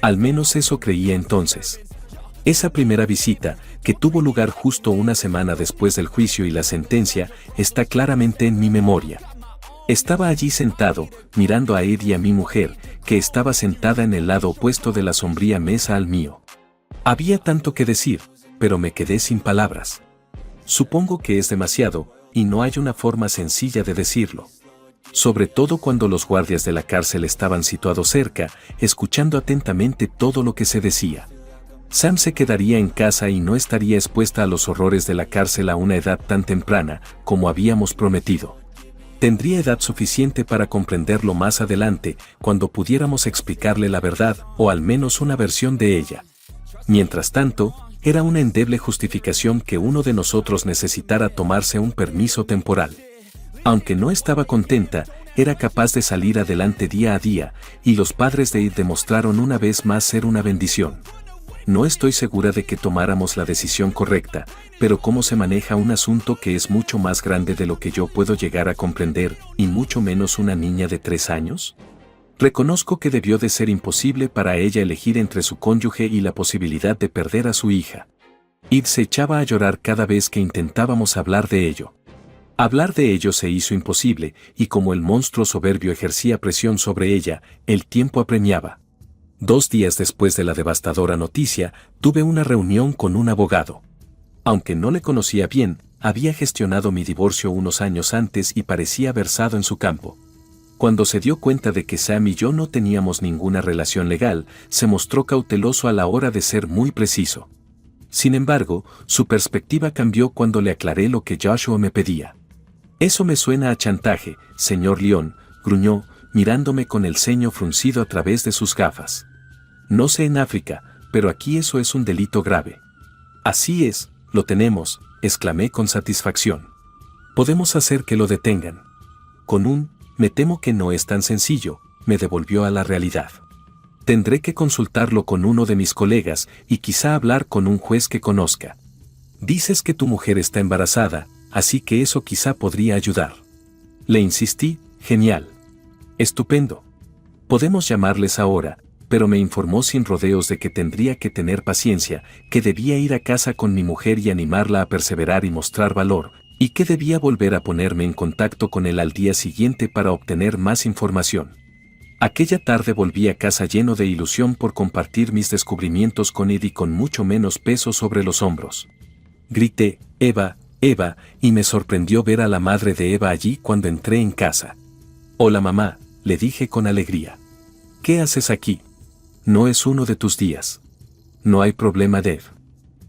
Al menos eso creía entonces. Esa primera visita, que tuvo lugar justo una semana después del juicio y la sentencia, está claramente en mi memoria. Estaba allí sentado, mirando a Ed y a mi mujer, que estaba sentada en el lado opuesto de la sombría mesa al mío. Había tanto que decir, pero me quedé sin palabras. Supongo que es demasiado, y no hay una forma sencilla de decirlo. Sobre todo cuando los guardias de la cárcel estaban situados cerca, escuchando atentamente todo lo que se decía. Sam se quedaría en casa y no estaría expuesta a los horrores de la cárcel a una edad tan temprana, como habíamos prometido. Tendría edad suficiente para comprenderlo más adelante, cuando pudiéramos explicarle la verdad, o al menos una versión de ella. Mientras tanto, era una endeble justificación que uno de nosotros necesitara tomarse un permiso temporal. Aunque no estaba contenta, era capaz de salir adelante día a día, y los padres de Ed demostraron una vez más ser una bendición. No estoy segura de que tomáramos la decisión correcta, pero cómo se maneja un asunto que es mucho más grande de lo que yo puedo llegar a comprender, y mucho menos una niña de 3 años. Reconozco que debió de ser imposible para ella elegir entre su cónyuge y la posibilidad de perder a su hija. Ed se echaba a llorar cada vez que intentábamos hablar de ello. Hablar de ello se hizo imposible, y como el monstruo soberbio ejercía presión sobre ella, el tiempo apremiaba. 2 días después de la devastadora noticia, tuve una reunión con un abogado. Aunque no le conocía bien, había gestionado mi divorcio unos años antes y parecía versado en su campo. Cuando se dio cuenta de que Sam y yo no teníamos ninguna relación legal, se mostró cauteloso a la hora de ser muy preciso. Sin embargo, su perspectiva cambió cuando le aclaré lo que Joshua me pedía. Eso me suena a chantaje, señor Lyon, gruñó, mirándome con el ceño fruncido a través de sus gafas. No sé en África, pero aquí eso es un delito grave. Así es, lo tenemos, exclamé con satisfacción. Podemos hacer que lo detengan. Me temo que no es tan sencillo, me devolvió a la realidad. Tendré que consultarlo con uno de mis colegas y quizá hablar con un juez que conozca. Dices que tu mujer está embarazada, así que eso quizá podría ayudar. Le insistí, genial. Estupendo. Podemos llamarles ahora, pero me informó sin rodeos de que tendría que tener paciencia, que debía ir a casa con mi mujer y animarla a perseverar y mostrar valor, y que debía volver a ponerme en contacto con él al día siguiente para obtener más información. Aquella tarde volví a casa lleno de ilusión por compartir mis descubrimientos con Ed y con mucho menos peso sobre los hombros. Grité, Eva, Eva, y me sorprendió ver a la madre de Eva allí cuando entré en casa. Hola mamá, le dije con alegría. ¿Qué haces aquí? No es uno de tus días. No hay problema, Dave.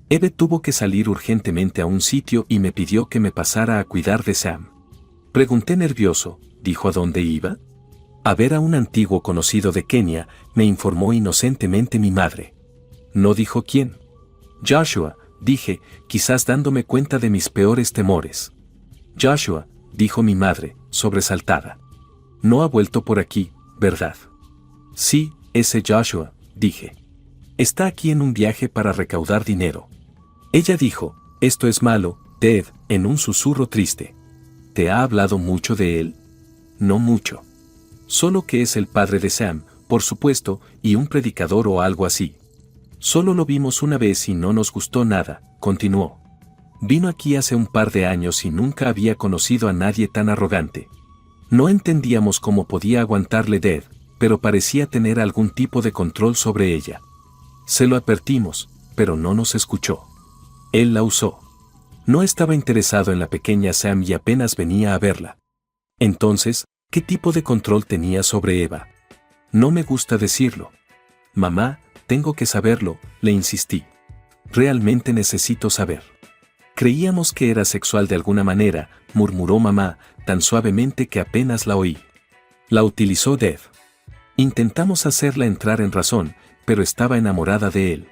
Eve tuvo que salir urgentemente a un sitio y me pidió que me pasara a cuidar de Sam. Pregunté nervioso, ¿dijo a dónde iba? A ver a un antiguo conocido de Kenia, me informó inocentemente mi madre. No dijo quién. Joshua, dije, quizás dándome cuenta de mis peores temores. Joshua, dijo mi madre, sobresaltada. No ha vuelto por aquí, ¿verdad? Sí, ese Joshua, dije. Está aquí en un viaje para recaudar dinero. Ella dijo, esto es malo, Ted, en un susurro triste. ¿Te ha hablado mucho de él? No mucho. Solo que es el padre de Sam, por supuesto, y un predicador o algo así. Solo lo vimos una vez y no nos gustó nada, continuó. Vino aquí hace un par de años y nunca había conocido a nadie tan arrogante. No entendíamos cómo podía aguantarle Ted, pero parecía tener algún tipo de control sobre ella. Se lo advertimos, pero no nos escuchó. Él la usó. No estaba interesado en la pequeña Sam y apenas venía a verla. Entonces, ¿qué tipo de control tenía sobre Eva? No me gusta decirlo. Mamá, tengo que saberlo, le insistí. Realmente necesito saber. Creíamos que era sexual de alguna manera, murmuró mamá, tan suavemente que apenas la oí. La utilizó Dev. Intentamos hacerla entrar en razón, pero estaba enamorada de él.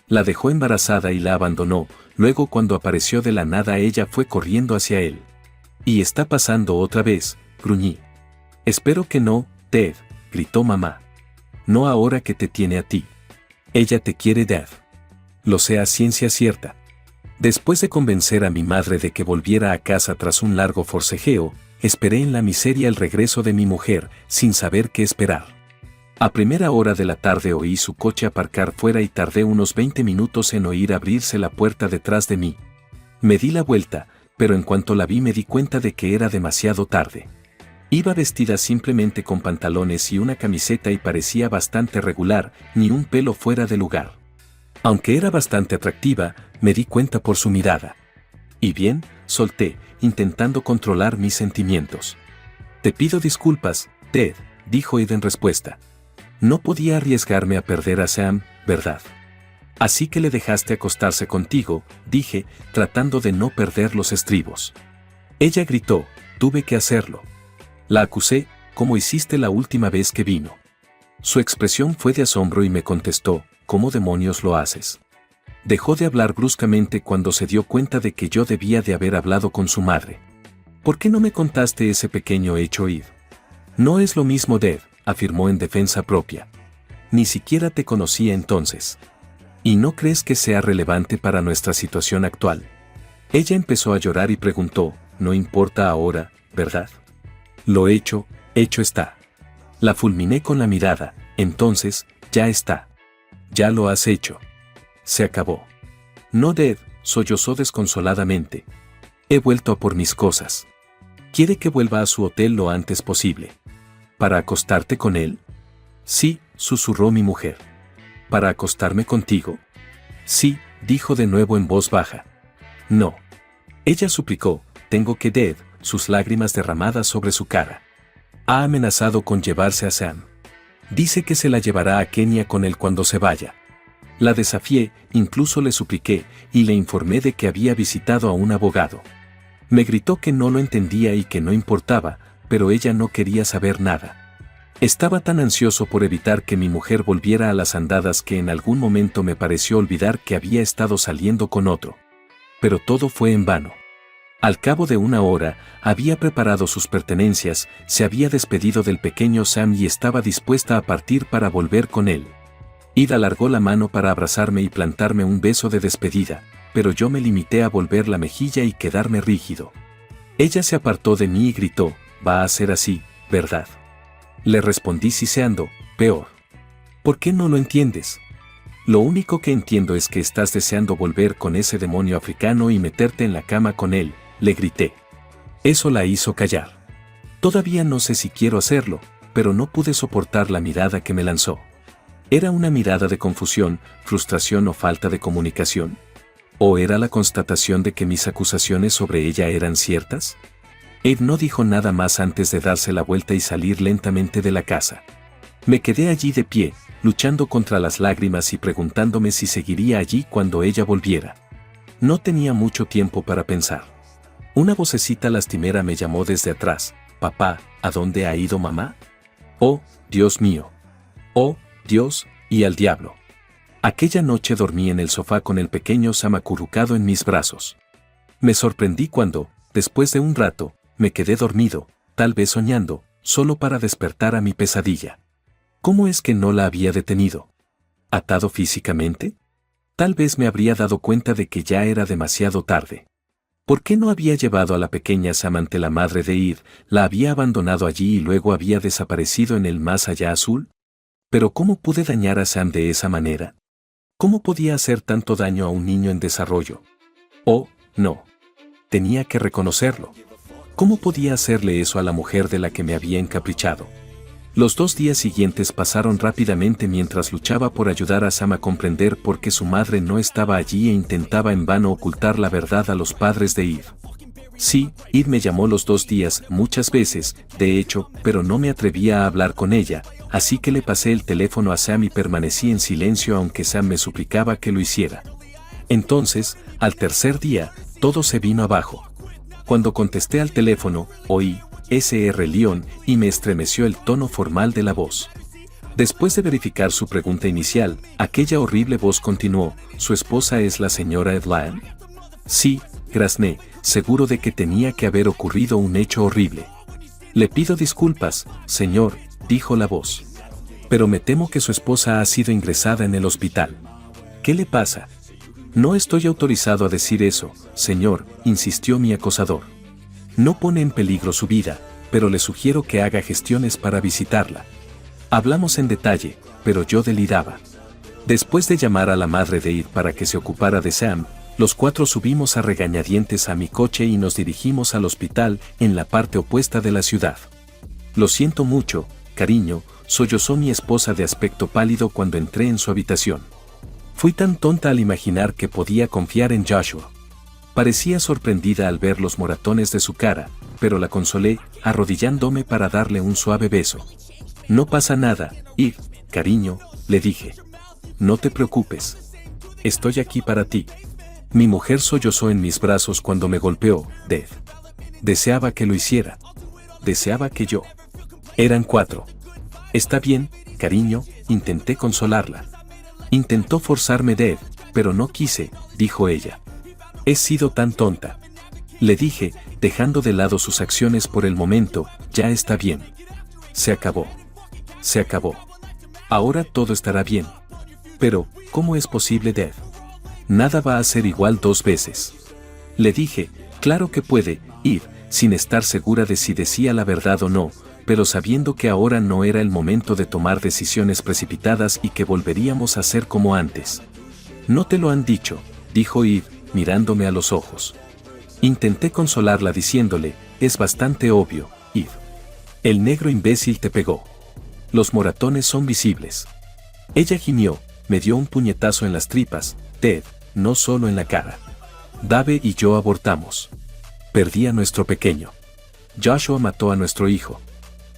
La dejó embarazada y la abandonó, luego cuando apareció de la nada ella fue corriendo hacia él. Y está pasando otra vez, gruñí. Espero que no, Ted, gritó mamá. No ahora que te tiene a ti. Ella te quiere, Dev. Lo sé a ciencia cierta. Después de convencer a mi madre de que volviera a casa tras un largo forcejeo, esperé en la miseria el regreso de mi mujer, sin saber qué esperar. A primera hora de la tarde oí su coche aparcar fuera y tardé unos 20 minutos en oír abrirse la puerta detrás de mí. Me di la vuelta, pero en cuanto la vi me di cuenta de que era demasiado tarde. Iba vestida simplemente con pantalones y una camiseta y parecía bastante regular, ni un pelo fuera de lugar. Aunque era bastante atractiva, me di cuenta por su mirada. Y bien, solté, intentando controlar mis sentimientos. Te pido disculpas, Ted, dijo Ed en respuesta. No podía arriesgarme a perder a Sam, ¿verdad? Así que le dejaste acostarse contigo, dije, tratando de no perder los estribos. Ella gritó, tuve que hacerlo. La acusé, como hiciste la última vez que vino. Su expresión fue de asombro y me contestó, ¿cómo demonios lo haces? Dejó de hablar bruscamente cuando se dio cuenta de que yo debía de haber hablado con su madre. ¿Por qué no me contaste ese pequeño hecho, Ed? No es lo mismo, Dev, afirmó en defensa propia. Ni siquiera te conocía entonces. ¿Y no crees que sea relevante para nuestra situación actual? Ella empezó a llorar y preguntó, no importa ahora, ¿verdad? Lo hecho está. La fulminé con la mirada, entonces, ya está. Ya lo has hecho. Se acabó. No, Dev, sollozó desconsoladamente. He vuelto a por mis cosas. ¿Quiere que vuelva a su hotel lo antes posible? ¿Para acostarte con él? Sí, susurró mi mujer. ¿Para acostarme contigo? Sí, dijo de nuevo en voz baja. No. Ella suplicó, tengo que Dev, sus lágrimas derramadas sobre su cara. Ha amenazado con llevarse a Sam. Dice que se la llevará a Kenia con él cuando se vaya. La desafié, incluso le supliqué, y le informé de que había visitado a un abogado. Me gritó que no lo entendía y que no importaba, pero ella no quería saber nada. Estaba tan ansioso por evitar que mi mujer volviera a las andadas que en algún momento me pareció olvidar que había estado saliendo con otro. Pero todo fue en vano. Al cabo de una hora, había preparado sus pertenencias, se había despedido del pequeño Sam y estaba dispuesta a partir para volver con él. Id alargó la mano para abrazarme y plantarme un beso de despedida, pero yo me limité a volver la mejilla y quedarme rígido. Ella se apartó de mí y gritó, va a ser así, ¿verdad? Le respondí siseando, peor. ¿Por qué no lo entiendes? Lo único que entiendo es que estás deseando volver con ese demonio africano y meterte en la cama con él, le grité. Eso la hizo callar. Todavía no sé si quiero hacerlo, pero no pude soportar la mirada que me lanzó. ¿Era una mirada de confusión, frustración o falta de comunicación? ¿O era la constatación de que mis acusaciones sobre ella eran ciertas? Ed no dijo nada más antes de darse la vuelta y salir lentamente de la casa. Me quedé allí de pie, luchando contra las lágrimas y preguntándome si seguiría allí cuando ella volviera. No tenía mucho tiempo para pensar. Una vocecita lastimera me llamó desde atrás, «Papá, ¿a dónde ha ido mamá?» «Oh, Dios mío. Oh, Dios, y al diablo». Aquella noche dormí en el sofá con el pequeño Sam acurrucado en mis brazos. Me sorprendí cuando, después de un rato, me quedé dormido, tal vez soñando, solo para despertar a mi pesadilla. ¿Cómo es que no la había detenido? ¿Atado físicamente? Tal vez me habría dado cuenta de que ya era demasiado tarde. ¿Por qué no había llevado a la pequeña Sam ante la madre de Eve, la había abandonado allí y luego había desaparecido en el más allá azul? ¿Pero cómo pude dañar a Sam de esa manera? ¿Cómo podía hacer tanto daño a un niño en desarrollo? Oh, no. Tenía que reconocerlo. ¿Cómo podía hacerle eso a la mujer de la que me había encaprichado? Los 2 días siguientes pasaron rápidamente mientras luchaba por ayudar a Sam a comprender por qué su madre no estaba allí e intentaba en vano ocultar la verdad a los padres de Eve. Sí, Eve me llamó los 2 días, muchas veces, de hecho, pero no me atrevía a hablar con ella, así que le pasé el teléfono a Sam y permanecí en silencio aunque Sam me suplicaba que lo hiciera. Entonces, al tercer día, todo se vino abajo. Cuando contesté al teléfono, oí Sr. Leon y me estremeció el tono formal de la voz. Después de verificar su pregunta inicial, aquella horrible voz continuó, ¿su esposa es la señora Edline? Sí, grazné, seguro de que tenía que haber ocurrido un hecho horrible. Le pido disculpas, señor, dijo la voz. Pero me temo que su esposa ha sido ingresada en el hospital. ¿Qué le pasa? No estoy autorizado a decir eso, señor, insistió mi acosador. No pone en peligro su vida, pero le sugiero que haga gestiones para visitarla. Hablamos en detalle, pero yo deliraba. Después de llamar a la madre de Eve para que se ocupara de Sam, los 4 subimos a regañadientes a mi coche y nos dirigimos al hospital en la parte opuesta de la ciudad. Lo siento mucho, cariño, sollozó mi esposa de aspecto pálido cuando entré en su habitación. Fui tan tonta al imaginar que podía confiar en Joshua. Parecía sorprendida al ver los moratones de su cara, pero la consolé, arrodillándome para darle un suave beso. No pasa nada, Eve, cariño, le dije. No te preocupes. Estoy aquí para ti. Mi mujer sollozó en mis brazos cuando me golpeó, Dev. Deseaba que lo hiciera. Deseaba que yo. Eran 4. Está bien, cariño, intenté consolarla. Intentó forzarme, Dev, pero no quise, dijo ella. He sido tan tonta. Le dije, dejando de lado sus acciones por el momento, ya está bien. Se acabó. Se acabó. Ahora todo estará bien. Pero, ¿cómo es posible, Dev? Nada va a ser igual 2 veces. Le dije, claro que puede, Eve, sin estar segura de si decía la verdad o no, pero sabiendo que ahora no era el momento de tomar decisiones precipitadas y que volveríamos a ser como antes. No te lo han dicho, dijo Eve, mirándome a los ojos. Intenté consolarla diciéndole, es bastante obvio, Eve. El negro imbécil te pegó. Los moratones son visibles. Ella gimió, me dio un puñetazo en las tripas, Ted, no solo en la cara. Dave y yo abortamos. Perdí a nuestro pequeño. Joshua mató a nuestro hijo.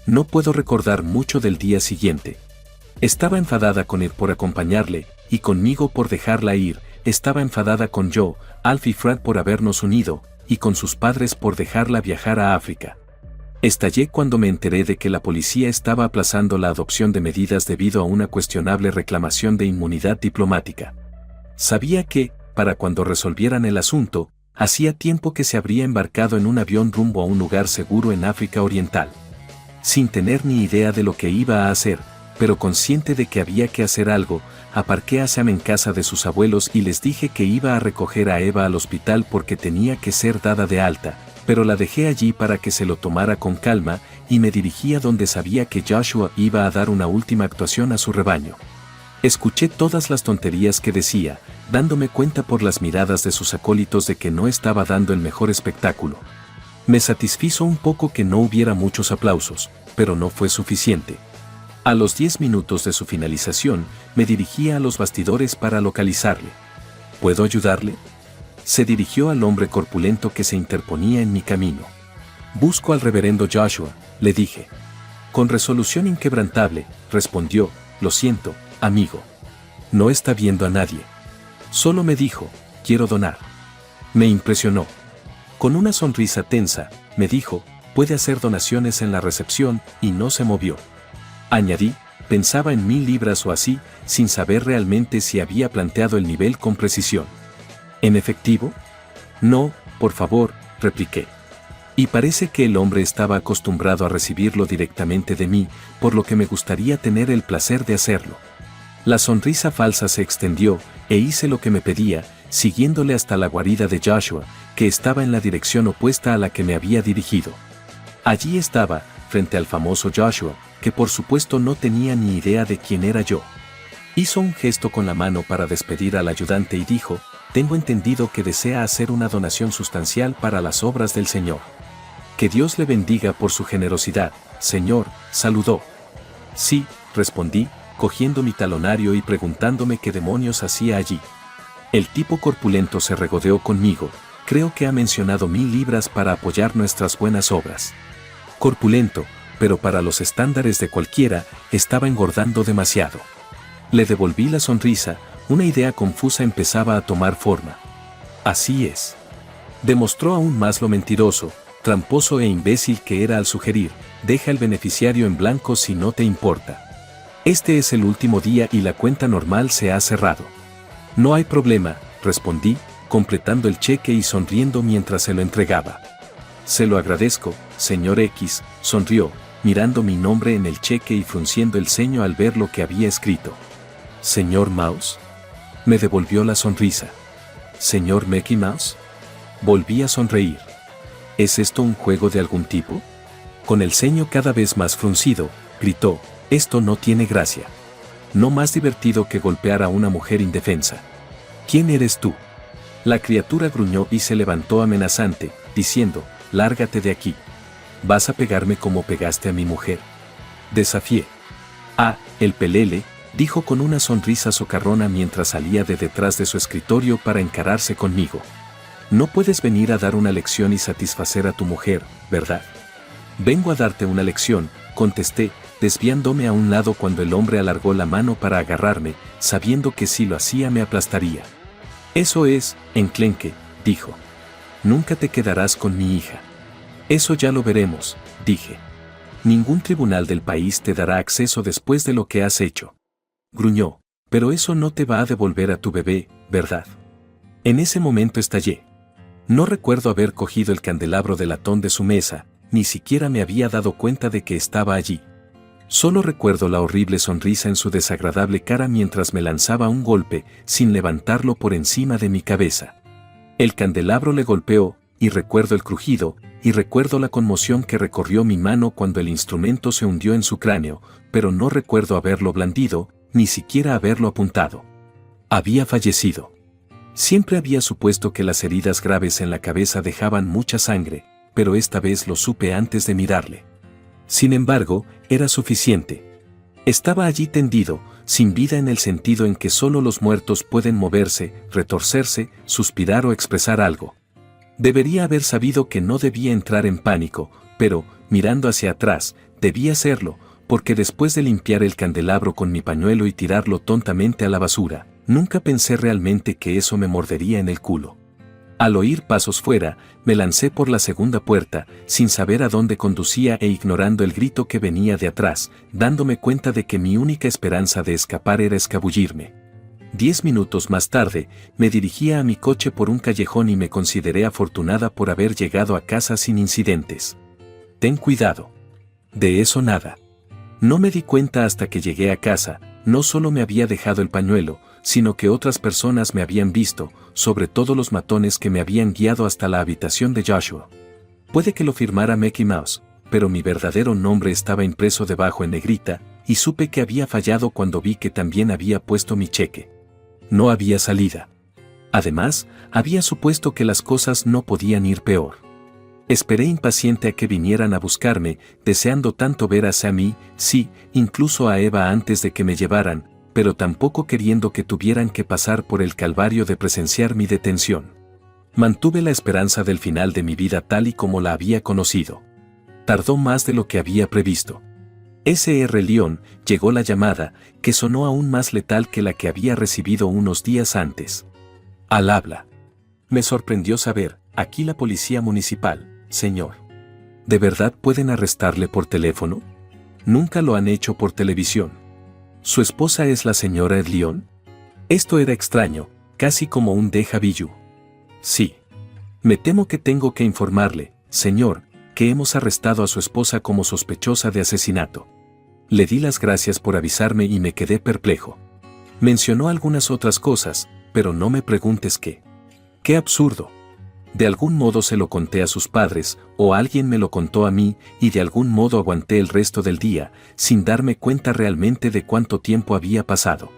No puedo recordar mucho del día siguiente. Estaba enfadada con él por acompañarle, y conmigo por dejarla ir. Estaba enfadada con Joe, Alf y Fred por habernos unido, y con sus padres por dejarla viajar a África. Estallé cuando me enteré de que la policía estaba aplazando la adopción de medidas debido a una cuestionable reclamación de inmunidad diplomática. Sabía que, para cuando resolvieran el asunto, hacía tiempo que se habría embarcado en un avión rumbo a un lugar seguro en África Oriental. Sin tener ni idea de lo que iba a hacer, pero consciente de que había que hacer algo, aparqué a Sam en casa de sus abuelos y les dije que iba a recoger a Eva al hospital porque tenía que ser dada de alta, pero la dejé allí para que se lo tomara con calma y me dirigí a donde sabía que Joshua iba a dar una última actuación a su rebaño. Escuché todas las tonterías que decía, dándome cuenta por las miradas de sus acólitos de que no estaba dando el mejor espectáculo. Me satisfizo un poco que no hubiera muchos aplausos, pero no fue suficiente. A los 10 minutos de su finalización, me dirigí a los bastidores para localizarle. ¿Puedo ayudarle? Se dirigió al hombre corpulento que se interponía en mi camino. Busco al reverendo Joshua, le dije. Con resolución inquebrantable, respondió, lo siento, amigo. No está viendo a nadie. Solo me dijo, quiero donar. Me impresionó. Con una sonrisa tensa, me dijo, puede hacer donaciones en la recepción, y no se movió. Añadí, Pensaba en 1000 libras o así, sin saber realmente si había planteado el nivel con precisión. ¿En efectivo? No, por favor, repliqué. Y parece que el hombre estaba acostumbrado a recibirlo directamente de mí, por lo que me gustaría tener el placer de hacerlo. La sonrisa falsa se extendió, e hice lo que me pedía, siguiéndole hasta la guarida de Joshua, que estaba en la dirección opuesta a la que me había dirigido. Allí estaba, frente al famoso Joshua, que por supuesto no tenía ni idea de quién era yo. Hizo un gesto con la mano para despedir al ayudante y dijo: «Tengo entendido que desea hacer una donación sustancial para las obras del Señor». «Que Dios le bendiga por su generosidad, señor», saludó. «Sí», respondí, cogiendo mi talonario y preguntándome qué demonios hacía allí. El tipo corpulento se regodeó conmigo: «Creo que ha mencionado 1000 libras para apoyar nuestras buenas obras». Corpulento, pero para los estándares de cualquiera, estaba engordando demasiado. Le devolví la sonrisa, una idea confusa empezaba a tomar forma. Así es. Demostró aún más lo mentiroso, tramposo e imbécil que era al sugerir: «Deja el beneficiario en blanco si no te importa. Este es el último día y la cuenta normal se ha cerrado». «No hay problema», respondí, completando el cheque y sonriendo mientras se lo entregaba. «Se lo agradezco, señor X», sonrió, mirando mi nombre en el cheque y frunciendo el ceño al ver lo que había escrito. «¿Señor Mouse?». Me devolvió la sonrisa. «¿Señor Mickey Mouse?». Volví a sonreír. «¿Es esto un juego de algún tipo?». Con el ceño cada vez más fruncido, gritó: «Esto no tiene gracia. No más divertido que golpear a una mujer indefensa». «¿Quién eres tú?». La criatura gruñó y se levantó amenazante, diciendo: «Lárgate de aquí. ¿Vas a pegarme como pegaste a mi mujer?». Desafié. «Ah, el pelele», dijo con una sonrisa socarrona mientras salía de detrás de su escritorio para encararse conmigo. «No puedes venir a dar una lección y satisfacer a tu mujer, ¿verdad?». «Vengo a darte una lección», contesté, desviándome a un lado cuando el hombre alargó la mano para agarrarme, sabiendo que si lo hacía me aplastaría. «Eso es, enclenque», dijo. «Nunca te quedarás con mi hija». «Eso ya lo veremos», dije. «Ningún tribunal del país te dará acceso después de lo que has hecho». Gruñó: «Pero eso no te va a devolver a tu bebé, ¿verdad?». En ese momento estallé. No recuerdo haber cogido el candelabro de latón de su mesa, ni siquiera me había dado cuenta de que estaba allí. Solo recuerdo la horrible sonrisa en su desagradable cara mientras me lanzaba un golpe, sin levantarlo por encima de mi cabeza. El candelabro le golpeó, y recuerdo el crujido, y recuerdo la conmoción que recorrió mi mano cuando el instrumento se hundió en su cráneo, pero no recuerdo haberlo blandido, ni siquiera haberlo apuntado. Había fallecido. Siempre había supuesto que las heridas graves en la cabeza dejaban mucha sangre, pero esta vez lo supe antes de mirarle. Sin embargo, era suficiente. Estaba allí tendido, sin vida en el sentido en que solo los muertos pueden moverse, retorcerse, suspirar o expresar algo. Debería haber sabido que no debía entrar en pánico, pero, mirando hacia atrás, debía hacerlo, porque después de limpiar el candelabro con mi pañuelo y tirarlo tontamente a la basura, nunca pensé realmente que eso me mordería en el culo. Al oír pasos fuera, me lancé por la segunda puerta, sin saber a dónde conducía e ignorando el grito que venía de atrás, dándome cuenta de que mi única esperanza de escapar era escabullirme. 10 minutos más tarde, me dirigía a mi coche por un callejón y me consideré afortunada por haber llegado a casa sin incidentes. «Ten cuidado». De eso nada. No me di cuenta hasta que llegué a casa. No solo me había dejado el pañuelo, sino que otras personas me habían visto, sobre todo los matones que me habían guiado hasta la habitación de Joshua. Puede que lo firmara Mickey Mouse, pero mi verdadero nombre estaba impreso debajo en negrita, y supe que había fallado cuando vi que también había puesto mi cheque. No había salida. Además, había supuesto que las cosas no podían ir peor. Esperé impaciente a que vinieran a buscarme, deseando tanto ver a Sammy, sí, incluso a Eva antes de que me llevaran, pero tampoco queriendo que tuvieran que pasar por el calvario de presenciar mi detención. Mantuve la esperanza del final de mi vida tal y como la había conocido. Tardó más de lo que había previsto. S.R. León, llegó la llamada, que sonó aún más letal que la que había recibido unos días antes. Al habla. Me sorprendió saber, aquí la policía municipal, señor. ¿De verdad pueden arrestarle por teléfono? Nunca lo han hecho por televisión. ¿Su esposa es la señora Erlión? Esto era extraño, casi como un déjà vu. Sí. Me temo que tengo que informarle, señor, que hemos arrestado a su esposa como sospechosa de asesinato. Le di las gracias por avisarme y me quedé perplejo. Mencionó algunas otras cosas, pero no me preguntes qué. ¡Qué absurdo! De algún modo se lo conté a sus padres, o alguien me lo contó a mí, y de algún modo aguanté el resto del día, sin darme cuenta realmente de cuánto tiempo había pasado.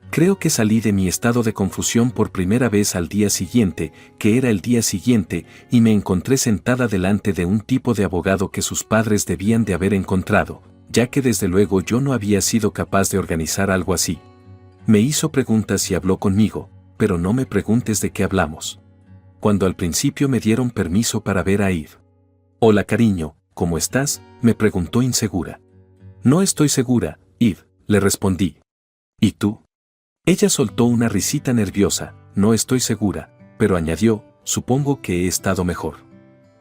Creo que salí de mi estado de confusión por primera vez al día siguiente, que era el día siguiente, y me encontré sentada delante de un tipo de abogado que sus padres debían de haber encontrado, ya que desde luego yo no había sido capaz de organizar algo así. Me hizo preguntas y habló conmigo, pero no me preguntes de qué hablamos. Cuando al principio me dieron permiso para ver a Eve. Hola cariño, ¿cómo estás?, me preguntó insegura. No estoy segura, Eve, le respondí. ¿Y tú? Ella soltó una risita nerviosa, no estoy segura, pero añadió, supongo que he estado mejor.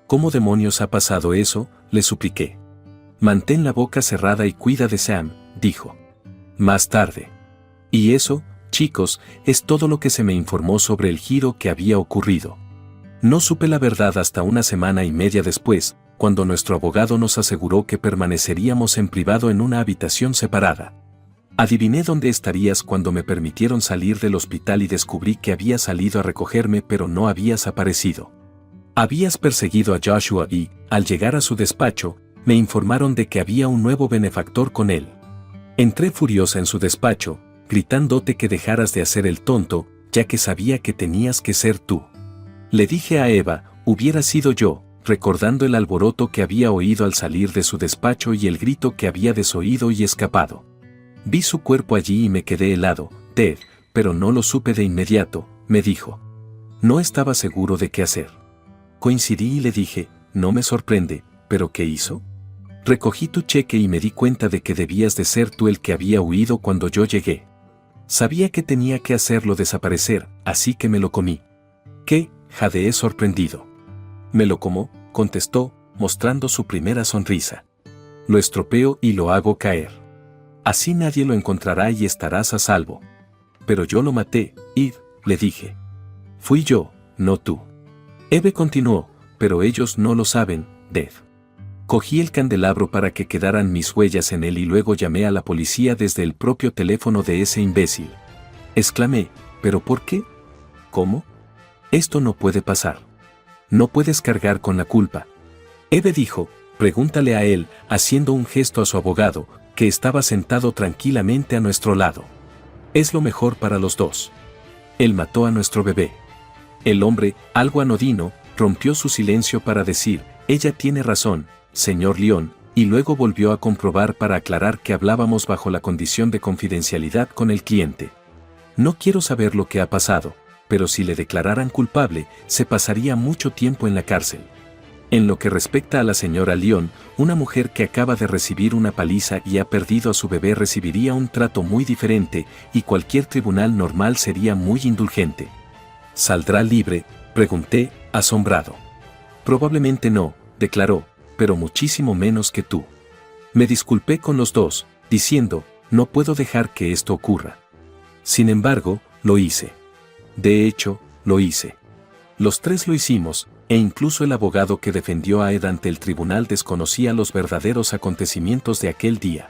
¿Cómo demonios ha pasado eso?, le supliqué. Mantén la boca cerrada y cuida de Sam, dijo. Más tarde. Y eso, chicos, es todo lo que se me informó sobre el giro que había ocurrido. No supe la verdad hasta una semana y media después, cuando nuestro abogado nos aseguró que permaneceríamos en privado en una habitación separada. Adiviné dónde estarías cuando me permitieron salir del hospital y descubrí que habías salido a recogerme pero no habías aparecido. Habías perseguido a Joshua y, al llegar a su despacho, me informaron de que había un nuevo benefactor con él. Entré furiosa en su despacho, gritándote que dejaras de hacer el tonto, ya que sabía que tenías que ser tú. Le dije a Eva, hubiera sido yo, recordando el alboroto que había oído al salir de su despacho y el grito que había desoído y escapado. Vi su cuerpo allí y me quedé helado, Ted, pero no lo supe de inmediato, me dijo. No estaba seguro de qué hacer. Coincidí y le dije, no me sorprende, ¿pero qué hizo? Recogí tu cheque y me di cuenta de que debías de ser tú el que había huido cuando yo llegué. Sabía que tenía que hacerlo desaparecer, así que me lo comí. ¿Qué? Jadeé sorprendido. Me lo como, contestó, mostrando su primera sonrisa. Lo estropeo y lo hago caer. Así nadie lo encontrará y estarás a salvo. Pero yo lo maté, Eve, le dije. Fui yo, no tú. Eve continuó, pero ellos no lo saben, Dev. Cogí el candelabro para que quedaran mis huellas en él y luego llamé a la policía desde el propio teléfono de ese imbécil. Exclamé, ¿pero por qué? ¿Cómo? Esto no puede pasar. No puedes cargar con la culpa. Eve dijo, pregúntale a él, haciendo un gesto a su abogado, que estaba sentado tranquilamente a nuestro lado. Es lo mejor para los dos. Él mató a nuestro bebé. El hombre, algo anodino, rompió su silencio para decir, ella tiene razón, señor Lyon, y luego volvió a comprobar para aclarar que hablábamos bajo la condición de confidencialidad con el cliente. No quiero saber lo que ha pasado, pero si le declararan culpable, se pasaría mucho tiempo en la cárcel. En lo que respecta a la señora Lyon, una mujer que acaba de recibir una paliza y ha perdido a su bebé recibiría un trato muy diferente, y cualquier tribunal normal sería muy indulgente. ¿Saldrá libre?, pregunté, asombrado. Probablemente no, declaró, pero muchísimo menos que tú. Me disculpé con los dos, diciendo, no puedo dejar que esto ocurra. Sin embargo, lo hice. De hecho, lo hice. Los tres lo hicimos, e incluso el abogado que defendió a Ed ante el tribunal desconocía los verdaderos acontecimientos de aquel día.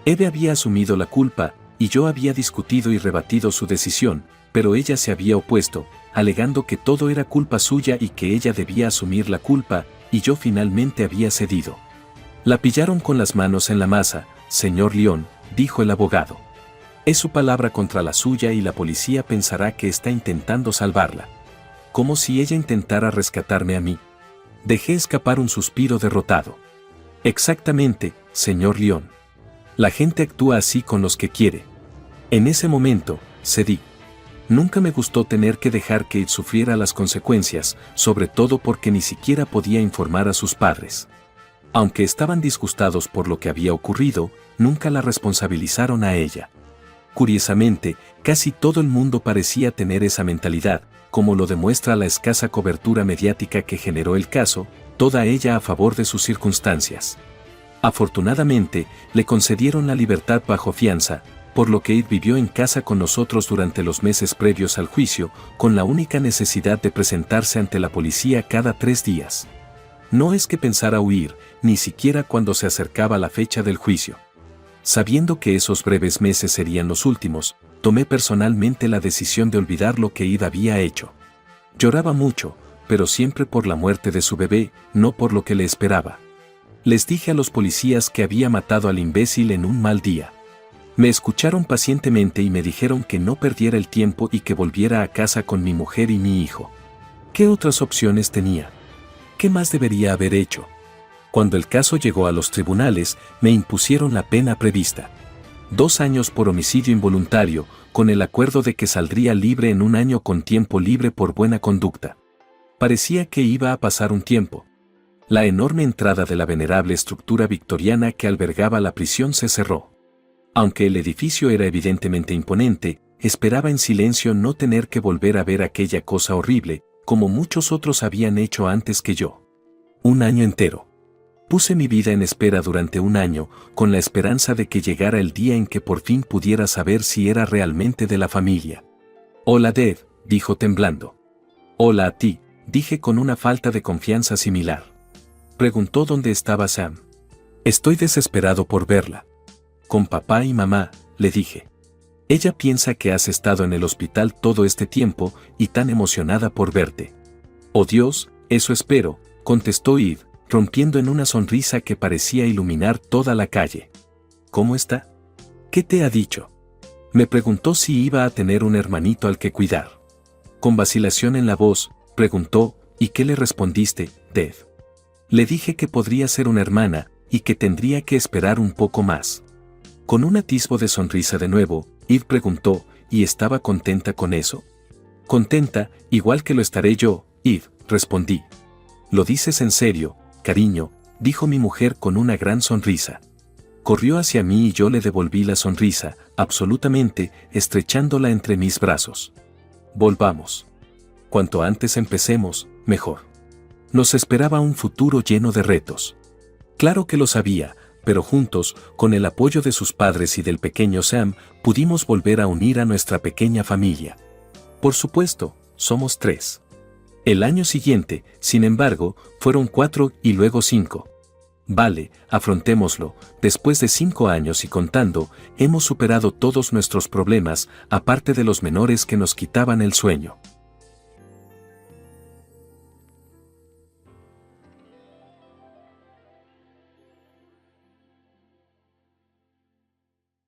Eve había asumido la culpa, y yo había discutido y rebatido su decisión, pero ella se había opuesto, alegando que todo era culpa suya y que ella debía asumir la culpa, y yo finalmente había cedido. La pillaron con las manos en la masa, señor Lyon, dijo el abogado. Es su palabra contra la suya y la policía pensará que está intentando salvarla. Como si ella intentara rescatarme a mí. Dejé escapar un suspiro derrotado. Exactamente, señor Lyon. La gente actúa así con los que quiere. En ese momento, cedí. Nunca me gustó tener que dejar que Ed sufriera las consecuencias, sobre todo porque ni siquiera podía informar a sus padres. Aunque estaban disgustados por lo que había ocurrido, nunca la responsabilizaron a ella. Curiosamente, casi todo el mundo parecía tener esa mentalidad, como lo demuestra la escasa cobertura mediática que generó el caso, toda ella a favor de sus circunstancias. Afortunadamente, le concedieron la libertad bajo fianza, por lo que Id vivió en casa con nosotros durante los meses previos al juicio, con la única necesidad de presentarse ante la policía cada 3 días. No es que pensara huir, ni siquiera cuando se acercaba la fecha del juicio. Sabiendo que esos breves meses serían los últimos, tomé personalmente la decisión de olvidar lo que Id había hecho. Lloraba mucho, pero siempre por la muerte de su bebé, no por lo que le esperaba. Les dije a los policías que había matado al imbécil en un mal día. Me escucharon pacientemente y me dijeron que no perdiera el tiempo y que volviera a casa con mi mujer y mi hijo. ¿Qué otras opciones tenía? ¿Qué más debería haber hecho? Cuando el caso llegó a los tribunales, me impusieron la pena prevista. 2 años por homicidio involuntario, con el acuerdo de que saldría libre en 1 año con tiempo libre por buena conducta. Parecía que iba a pasar un tiempo. La enorme entrada de la venerable estructura victoriana que albergaba la prisión se cerró. Aunque el edificio era evidentemente imponente, esperaba en silencio no tener que volver a ver aquella cosa horrible, como muchos otros habían hecho antes que yo. 1 año entero. Puse mi vida en espera durante 1 año, con la esperanza de que llegara el día en que por fin pudiera saber si era realmente de la familia. «Hola, Dave», dijo temblando. «Hola a ti», dije con una falta de confianza similar. Preguntó dónde estaba Sam. «Estoy desesperado por verla». «Con papá y mamá», le dije. «Ella piensa que has estado en el hospital todo este tiempo y tan emocionada por verte». «Oh Dios, eso espero», contestó Id, rompiendo en una sonrisa que parecía iluminar toda la calle. «¿Cómo está? ¿Qué te ha dicho?» Me preguntó si iba a tener un hermanito al que cuidar. Con vacilación en la voz, preguntó, «¿Y qué le respondiste, Dave?» Le dije que podría ser una hermana y que tendría que esperar un poco más. Con un atisbo de sonrisa de nuevo, Id preguntó, ¿y estaba contenta con eso? «Contenta, igual que lo estaré yo, Id», respondí. «¿Lo dices en serio, cariño?», dijo mi mujer con una gran sonrisa. Corrió hacia mí y yo le devolví la sonrisa, absolutamente, estrechándola entre mis brazos. «Volvamos. Cuanto antes empecemos, mejor». Nos esperaba un futuro lleno de retos. Claro que lo sabía, pero juntos, con el apoyo de sus padres y del pequeño Sam, pudimos volver a unir a nuestra pequeña familia. Por supuesto, somos 3. El año siguiente, sin embargo, fueron 4 y luego 5. Vale, afrontémoslo, después de 5 años y contando, hemos superado todos nuestros problemas, aparte de los menores que nos quitaban el sueño.